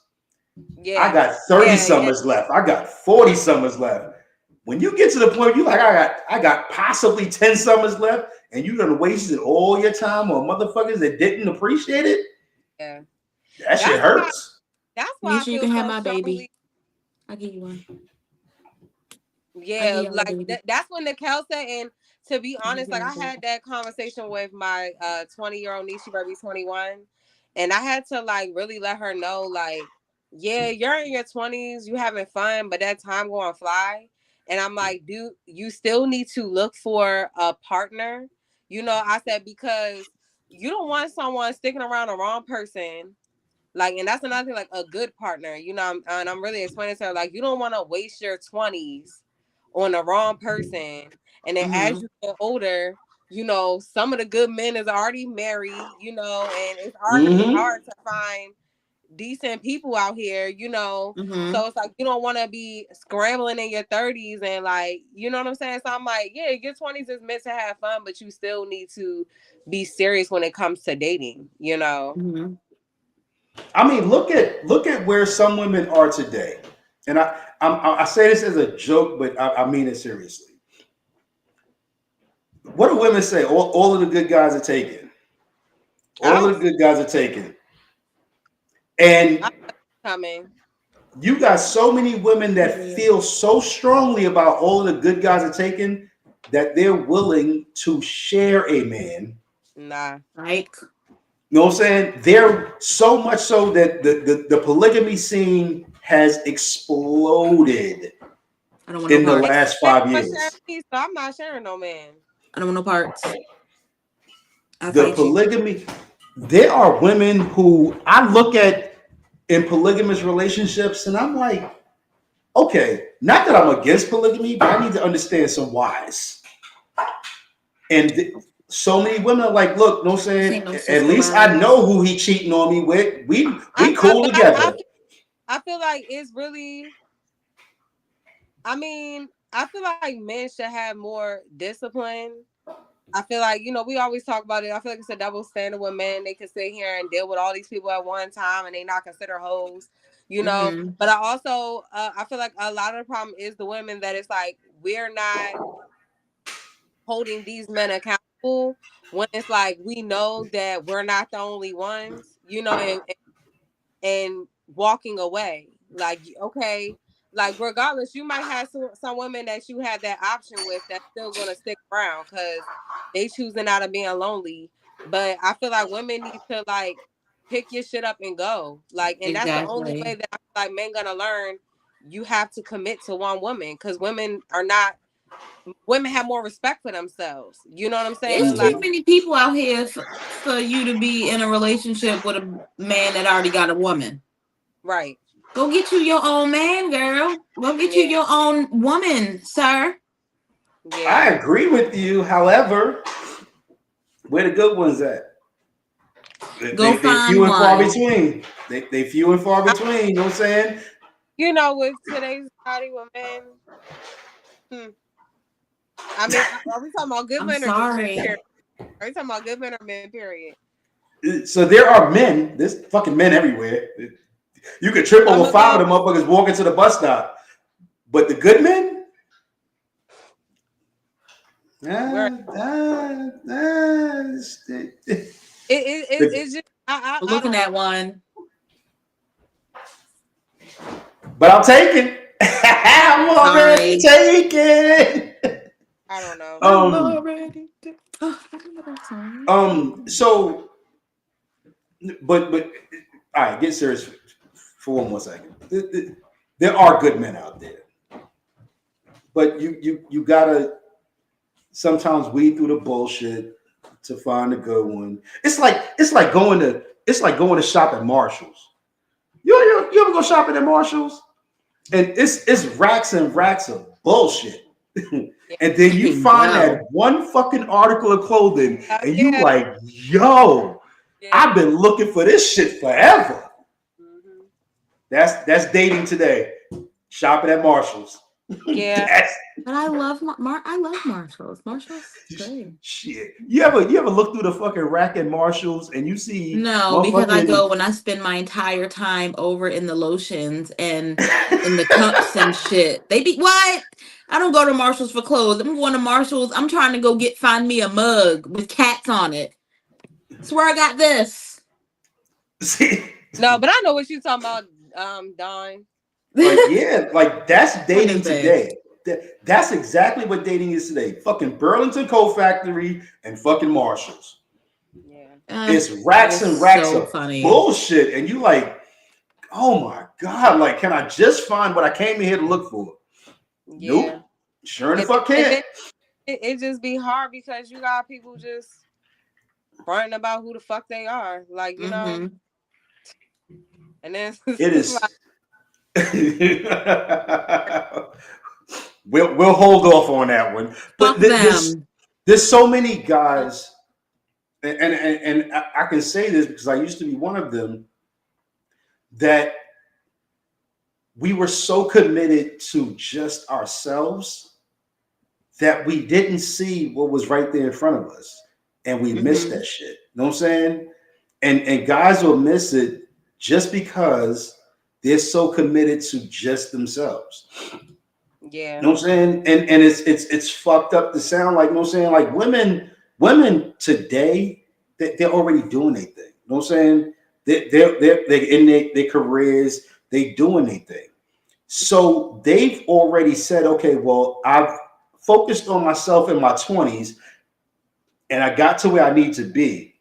Yeah. I got 30 summers left. I got 40 summers left. When you get to the point you like, I got possibly 10 summers left, and you done wasted all your time on motherfuckers that didn't appreciate it. Yeah. That shit hurts. That's why you can have my baby. I'll give you one. Yeah, like that's when the Kel said, and to be honest, like I had that conversation with my 20-year-old niece, she about to be 21, and I had to like really let her know, like, yeah, you're in your 20s, you having fun, but that time going fly. And I'm like, dude, you still need to look for a partner. You know, I said, because you don't want someone sticking around the wrong person. Like, and that's another thing, like a good partner, you know, and I'm really explaining to her, like, you don't want to waste your 20s on the wrong person. And then as you get older, you know, some of the good men is already married, you know, and it's already hard to find decent people out here, you know. So it's like you don't want to be scrambling in your 30s and like, you know what I'm saying? So I'm like, yeah, your 20s is meant to have fun, but you still need to be serious when it comes to dating, you know. I mean, look at where some women are today, and I say this as a joke, but I mean it seriously. what do women say? All of the good guys are taken. All of the good guys are taken. And Coming. you got so many women that feel so strongly about all of the good guys are taken that they're willing to share a man. Nah. Like, You know what I'm saying? They're so much so that the polygamy scene has exploded I don't want no in the parts. last 5 years. So I'm not sharing no man. I don't want no parts. The polygamy, there are women who I look at in polygamous relationships and I'm like, okay, not that I'm against polygamy, but I need to understand some whys. And so many women are like, look, you know what I'm saying? At least I know who he cheating on me with. We cool together. I feel like it's really, I mean, I feel like men should have more discipline. I feel like, you know, we always talk about it. I feel like it's a double standard with men. They can sit here and deal with all these people at one time and they not consider hoes, you know. Mm-hmm. But I also, I feel like a lot of the problem is the women that it's like, we're not holding these men accountable when it's like, we know that we're not the only ones, you know, and walking away. Like, okay, like regardless, you might have some women that you have that option with that's still gonna stick around because they choosing out of being lonely. But I feel like women need to like pick your shit up and go. Like, and that's the only way that I feel like men gonna learn. You have to commit to one woman because women have more respect for themselves. You know what I'm saying? There's too many people out here for you to be in a relationship with a man that already got a woman. Right. Go get you your own man, girl. Go get you your own woman, sir. Yeah. I agree with you. However, where the good ones at? They few and far between. They few and far between. You know what I'm saying? You know, with today's society with men, I mean, are we talking about good men or just men, period? Are we talking about good men or men, period? So there are men. There's fucking men everywhere. You could trip over 5 of them motherfuckers walking to the bus stop. But the good men? It's just I'm looking at one. But I'm taking. I'm already taking. I don't know. I'm already So, but all right, get serious for one more second. There are good men out there, but you gotta sometimes weed through the bullshit to find a good one. It's like going to shop at Marshalls. You ever go shopping at Marshalls? And it's racks and racks of bullshit. And then you find that one fucking article of clothing and you like, yo, I've been looking for this shit forever. Mm-hmm. That's dating today. Shopping at Marshalls. Yeah. But I love I love Marshalls. Marshalls great. Shit. You ever look through the fucking rack at Marshalls and you see because I go when I spend my entire time over in the lotions and in the cups and shit. They be what? I don't go to Marshalls for clothes. I'm going to Marshalls. I'm trying to go find me a mug with cats on it. Swear I got this. No, but I know what you're talking about, Dawn. Like that's dating today. That's exactly what dating is today. Fucking Burlington Coat Factory and fucking Marshalls. Yeah, it's racks and racks of bullshit, and you like, oh my god, like, can I just find what I came in here to look for? Yeah. Nope. Sure the fuck can't. It just be hard because you got people just fronting about who the fuck they are, like, you know. And then it is. We'll hold off on that one. But there's so many guys, and I can say this because I used to be one of them, that we were so committed to just ourselves that we didn't see what was right there in front of us, and we missed that shit. You know what I'm saying? And guys will miss it just because they're so committed to just themselves. Yeah. You know what I'm saying? And it's fucked up to sound like, you know what I'm saying? Like women today, they're already doing their thing. You know what I'm saying? They're in their careers, they doing their thing. So they've already said, okay, well, I've focused on myself in my 20s and I got to where I need to be.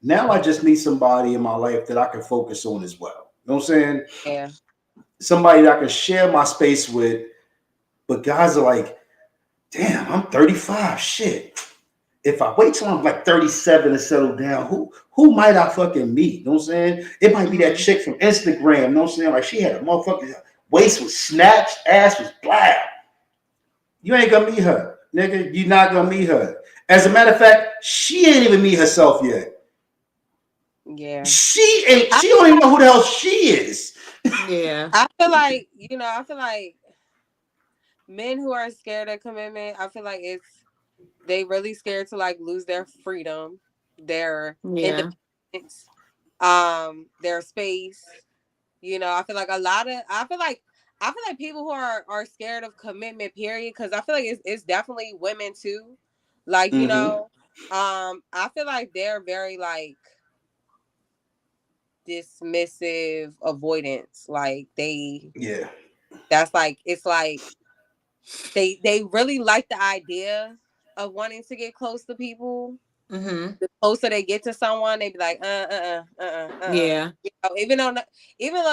Now I just need somebody in my life that I can focus on as well. You know what I'm saying? Yeah. Somebody that I can share my space with. But guys are like, damn, I'm 35. Shit. If I wait till I'm like 37 to settle down, who might I fucking meet? You know what I'm saying? It might be that chick from Instagram. You know what I'm saying? Like she had a motherfucking waist was snatched, ass was black. You ain't gonna meet her, nigga. You not gonna meet her. As a matter of fact, she ain't even meet herself yet. Yeah. She ain't. She don't even know who the hell she is. Yeah. I feel like, I feel like men who are scared of commitment, I feel like they really scared to like lose their freedom, their Yeah. independence, their space. I feel like I feel like people who are scared of commitment, period, because I feel like it's definitely women too. Like, I feel like they're very like dismissive avoidance. Like Yeah. that's like it's like they really like the idea of wanting to get close to people. Mm-hmm. The closer they get to someone, they be like, Yeah. even though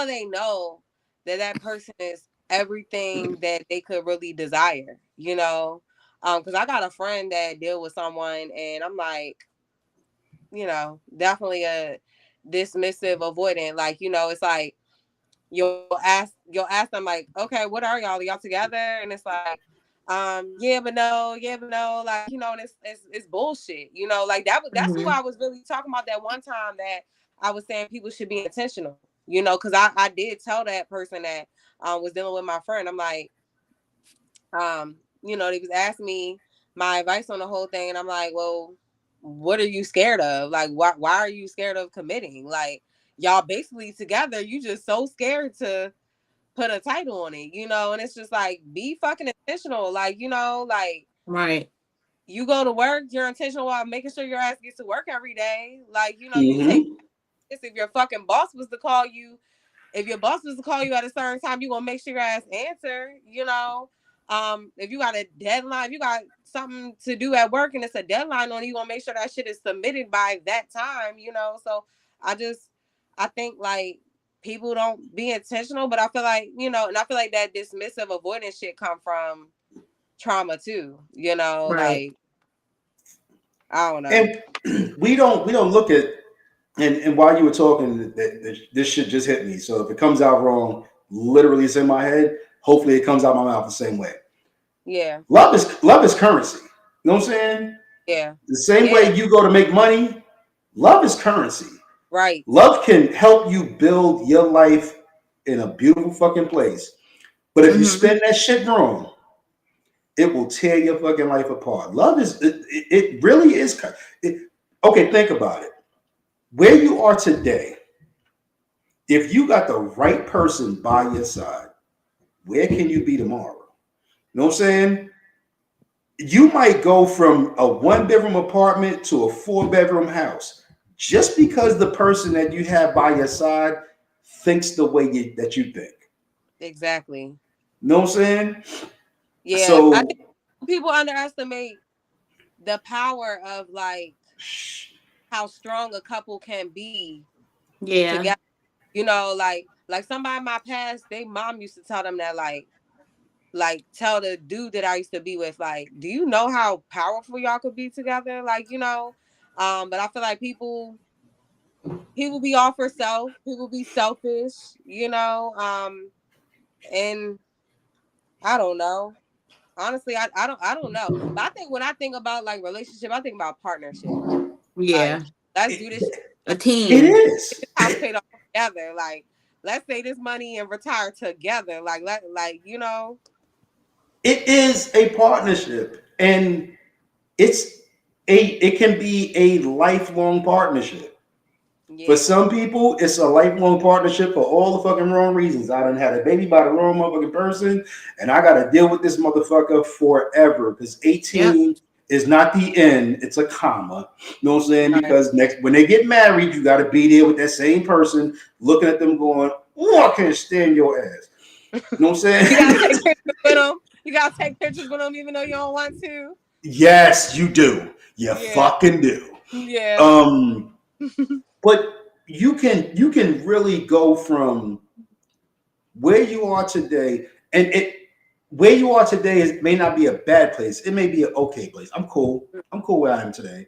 they know that person is everything that they could really desire, because I got a friend that deal with someone, and I'm like, definitely a dismissive, avoidant. Like, it's like you'll ask them like, okay, what are y'all? Are y'all together? And it's like, yeah, but no, like, and it's bullshit, like that's who Mm-hmm. I was really talking about that one time that I was saying people should be intentional, because I did tell that person that was dealing with my friend. I'm like, they was asking me my advice on the whole thing, and I'm like, well, what are you scared of? Like, why are you scared of committing? Like, y'all basically together, you just so scared to put a title on it, and it's just like, be fucking intentional. Like, like Right. you go to work, you're intentional while making sure your ass gets to work every day. Like, you take Mm-hmm. this. If your fucking boss was to call you, if your boss was to call you at a certain time, you gonna make sure your ass answer, if you got a deadline, if you got something to do at work and it's a deadline on you, gonna make sure that shit is submitted by that time, so I think like people don't be intentional, but I feel like, and I feel like that dismissive avoidance shit come from trauma too, Right. like, I don't know. And we don't look at and while you were talking, this shit just hit me. So if it comes out wrong, literally it's in my head. Hopefully it comes out my mouth the same way. Yeah. Love is currency. You know what I'm saying? Yeah. The same Yeah. way you go to make money, love is currency. Right. Love can help you build your life in a beautiful fucking place. But if you Mm-hmm. spend that shit wrong, it will tear your fucking life apart. Love is it really is. Okay, think about it. Where you are today, if you got the right person by your side, where can you be tomorrow? You know what I'm saying? You might go from a 1-bedroom apartment to a 4-bedroom house just because the person that you have by your side thinks the way that you think. Exactly. You know what I'm saying? Yeah. I So think people underestimate the power of like how strong a couple can be Yeah. together. Like somebody in my past, they mom used to tell them that like tell the dude that I used to be with, like, do you know how powerful y'all could be together? Like, but I feel like people be all for self, people be selfish, and I don't know. Honestly, I don't know. But I think when I think about like relationship, I think about partnership. Like, Yeah. let's do this shit. A it team. is. This house paid off together. Like, let's save this money and retire together. It is a partnership, and it can be a lifelong partnership. Yeah. For some people, it's a lifelong partnership for all the fucking wrong reasons. I done had a baby by the wrong motherfucking person, and I got to deal with this motherfucker forever because 18 is not the end; it's a comma. You know what I'm saying? Right. Because when they get married, you got to be there with that same person, looking at them, going, "Oh, I can't stand your ass." You know what I'm saying? You gotta take pictures with them. You gotta take pictures with them, even though you don't want to. Yes, you do. You Yeah. fucking do. Yeah. But you can really go from where you are today, and where you are today may not be a bad place. It may be an okay place. I'm cool. I'm cool where I am today.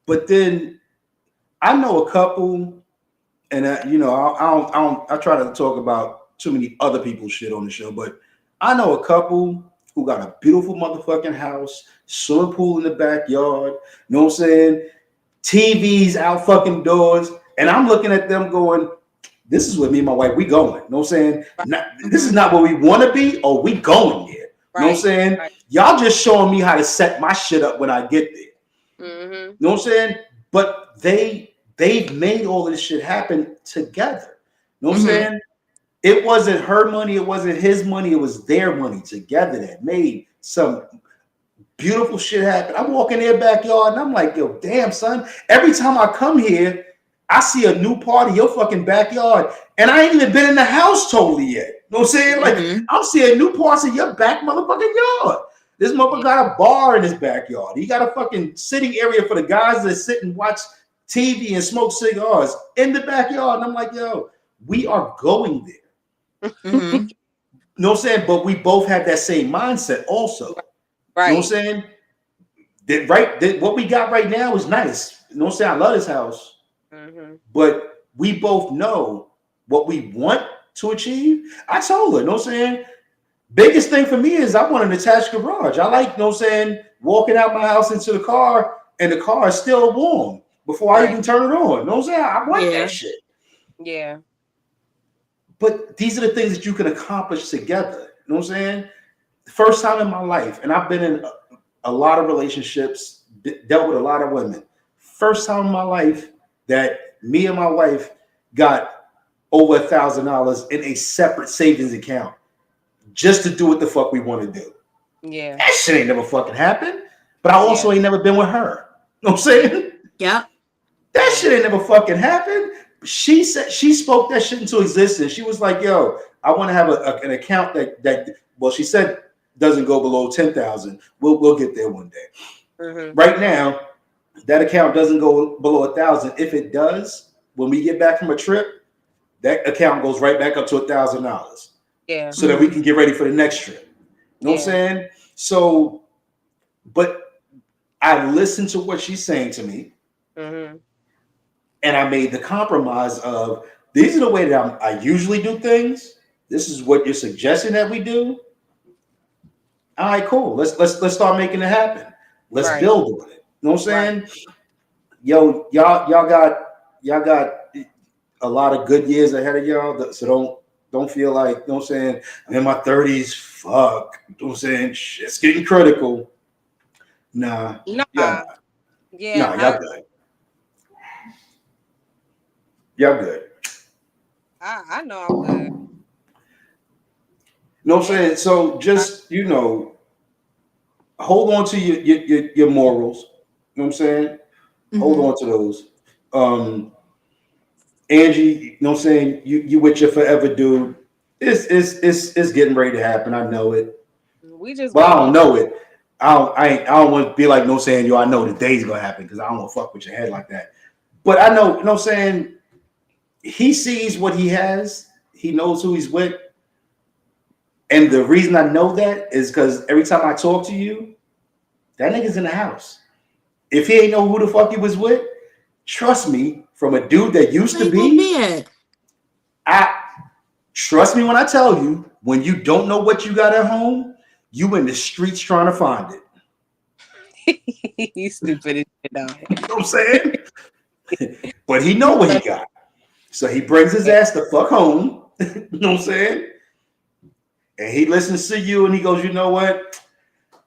But then I know a couple, and I try to talk about too many other people's shit on the show, but I know a couple who got a beautiful motherfucking house, swimming pool in the backyard. You know what I'm saying? TVs out fucking doors, and I'm looking at them going, this is where me and my wife, we going. You know what I'm saying? This is not where we want to be, or we going there. You know what I'm saying? Right. Y'all just showing me how to set my shit up when I get there. Mm-hmm. You know what I'm saying? But they've made all of this shit happen together. You know what I'm saying? It wasn't her money, it wasn't his money, it was their money together that made some beautiful shit happen. I'm walking their backyard and I'm like, yo, damn, son. Every time I come here, I see a new part of your fucking backyard. And I ain't even been in the house totally yet. You know what I'm saying? Like, I'm seeing new parts of your back motherfucking yard. This motherfucker got a bar in his backyard. He got a fucking sitting area for the guys that sit and watch TV and smoke cigars in the backyard. And I'm like, yo, we are going there. You know what I'm saying? But we both have that same mindset also. Right. You know what I'm saying? What we got right now is nice. You know what I'm saying? I love this house. But we both know what we want to achieve. I told her, you know what I'm saying? Biggest thing for me is I want an attached garage. I like, you know what I'm saying, walking out my house into the car and the car is still warm before I even turn it on. You know what I'm saying? I want that shit. Yeah. But these are the things that you can accomplish together. You know what I'm saying? The first time in my life, and I've been in a lot of relationships, dealt with a lot of women. First time in my life that me and my wife got over $1,000 in a separate savings account just to do what the fuck we want to do. Yeah. That shit ain't never fucking happened. But I also ain't never been with her. You know what I'm saying? Yeah. That shit ain't never fucking happened. She said she spoke that shit into existence. She was like, yo, I want to have an account that she said doesn't go below 10,000. We'll get there one day. Right now, that account doesn't go below 1,000. If it does, when we get back from a trip, that account goes right back up to $1,000. Yeah. So that we can get ready for the next trip. You know what I'm saying? So, but I listened to what she's saying to me. And I made the compromise of these are the way that I usually do things. This is what you're suggesting that we do. All right, cool. Let's start making it happen. Let's build on it. You know what I'm saying? Yo, y'all got a lot of good years ahead of y'all. So don't feel like, you know what I'm saying, I'm in my 30s. Fuck. You know what I'm saying? Shit's getting critical. Nah. Yeah. Nah, y'all good. Y'all good. I know I'm good. You know what I'm saying? So just, hold on to your morals. You know what I'm saying? Hold on to those. Angie, you know what I'm saying? You with your forever dude. It's getting ready to happen. I know it. But I don't know it. I don't want to be like, no saying, I know the day's gonna happen because I don't want to fuck with your head like that. But I know, you know what I'm saying? He sees what he has, he knows who he's with. And the reason I know that is because every time I talk to you, that nigga's in the house. If he ain't know who the fuck he was with, trust me, from a dude that used to be, trust me when I tell you, when you don't know what you got at home, you in the streets trying to find it. You stupid as shit, dog. You know what I'm saying? But he know what he got. So he brings his ass the fuck home. You know what I'm saying? And he listens to you and he goes, you know what?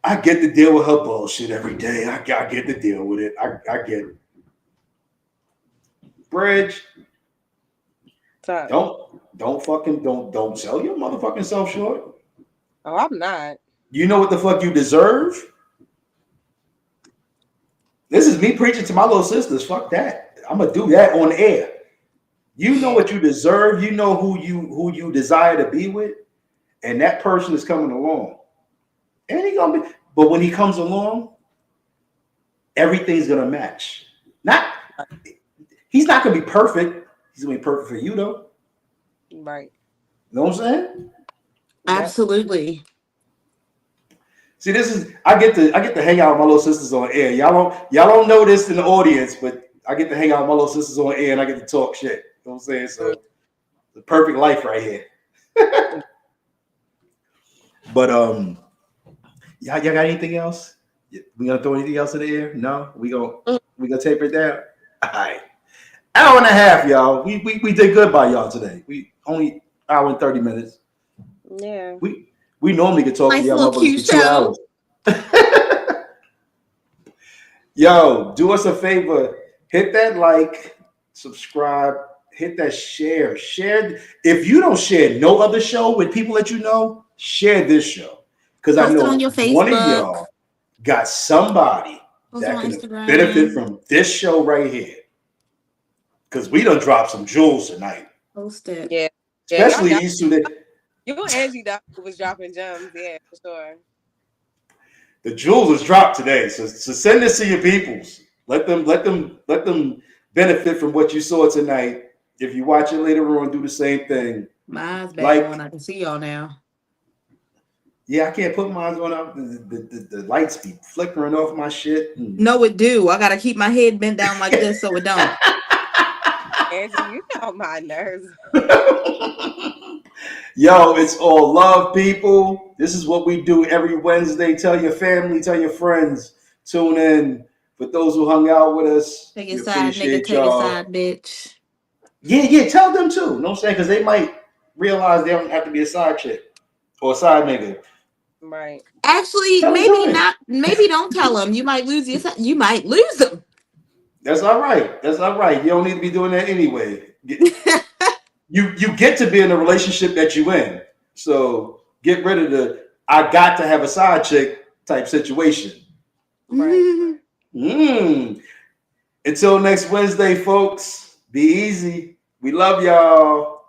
I get to deal with her bullshit every day. I get to deal with it. I get it. Bridge, So, don't sell your motherfucking self short. oh, I'm not. You know what the fuck you deserve? This is me preaching to my little sisters. Fuck that. I'm gonna do that on air. You know what you deserve. You know who you desire to be with, and that person is coming along. And he gonna be, but when he comes along, everything's gonna match. He's not gonna be perfect. He's gonna be perfect for you though. Right. You know what I'm saying? Absolutely. See, I get to hang out with my little sisters on air. Y'all don't know this in the audience, but I get to hang out with my little sisters on air and I get to talk shit. You know what I'm saying? So the perfect life right here. But y'all got anything else? We gonna throw anything else in the air? No, we gonna taper it down. All right, hour and a half, y'all. We did good by y'all today. We only hour and 30 minutes. Yeah. We normally could talk Nice to y'all little motherfuckers cute for 2 show. hours. Yo, do us a favor. Hit that like, subscribe, hit that share. Share. If you don't share no other show with people that you know, share this show. Because I Post it know on your one of Facebook. y'all got somebody Post it that on can Instagram. benefit from this show right here. Because we done dropped some jewels tonight. Post it. Yeah. Especially y'all these two that you and Angie definitely was dropping gems. Yeah, for sure. the jewels was dropped today. So send this to your peoples. Let them benefit from what you saw tonight. If you watch it later on, do the same thing. Mine's back Like- on. I can see y'all now. Yeah, I can't put mine on up. The lights be flickering off my shit. No, it do. I gotta keep my head bent down like this so it don't. Angie, you know my nerves. Yo, it's all love, people. This is what we do every Wednesday. Tell your family, tell your friends. Tune in. For those who hung out with us, Take we your side, nigga. appreciate Take your y'all. side, bitch. Yeah, tell them too. You know what I'm saying? Because they might realize they don't have to be a side chick or a side nigga. Right. Actually, Tell 'em maybe join. not. Maybe don't tell them. You might lose your. You might lose them. That's all right. That's all right. You don't need to be doing that anyway. You get to be in the relationship that you in. So get rid of the I got to have a side chick type situation. Right. Until next Wednesday, folks. Be easy. We love y'all.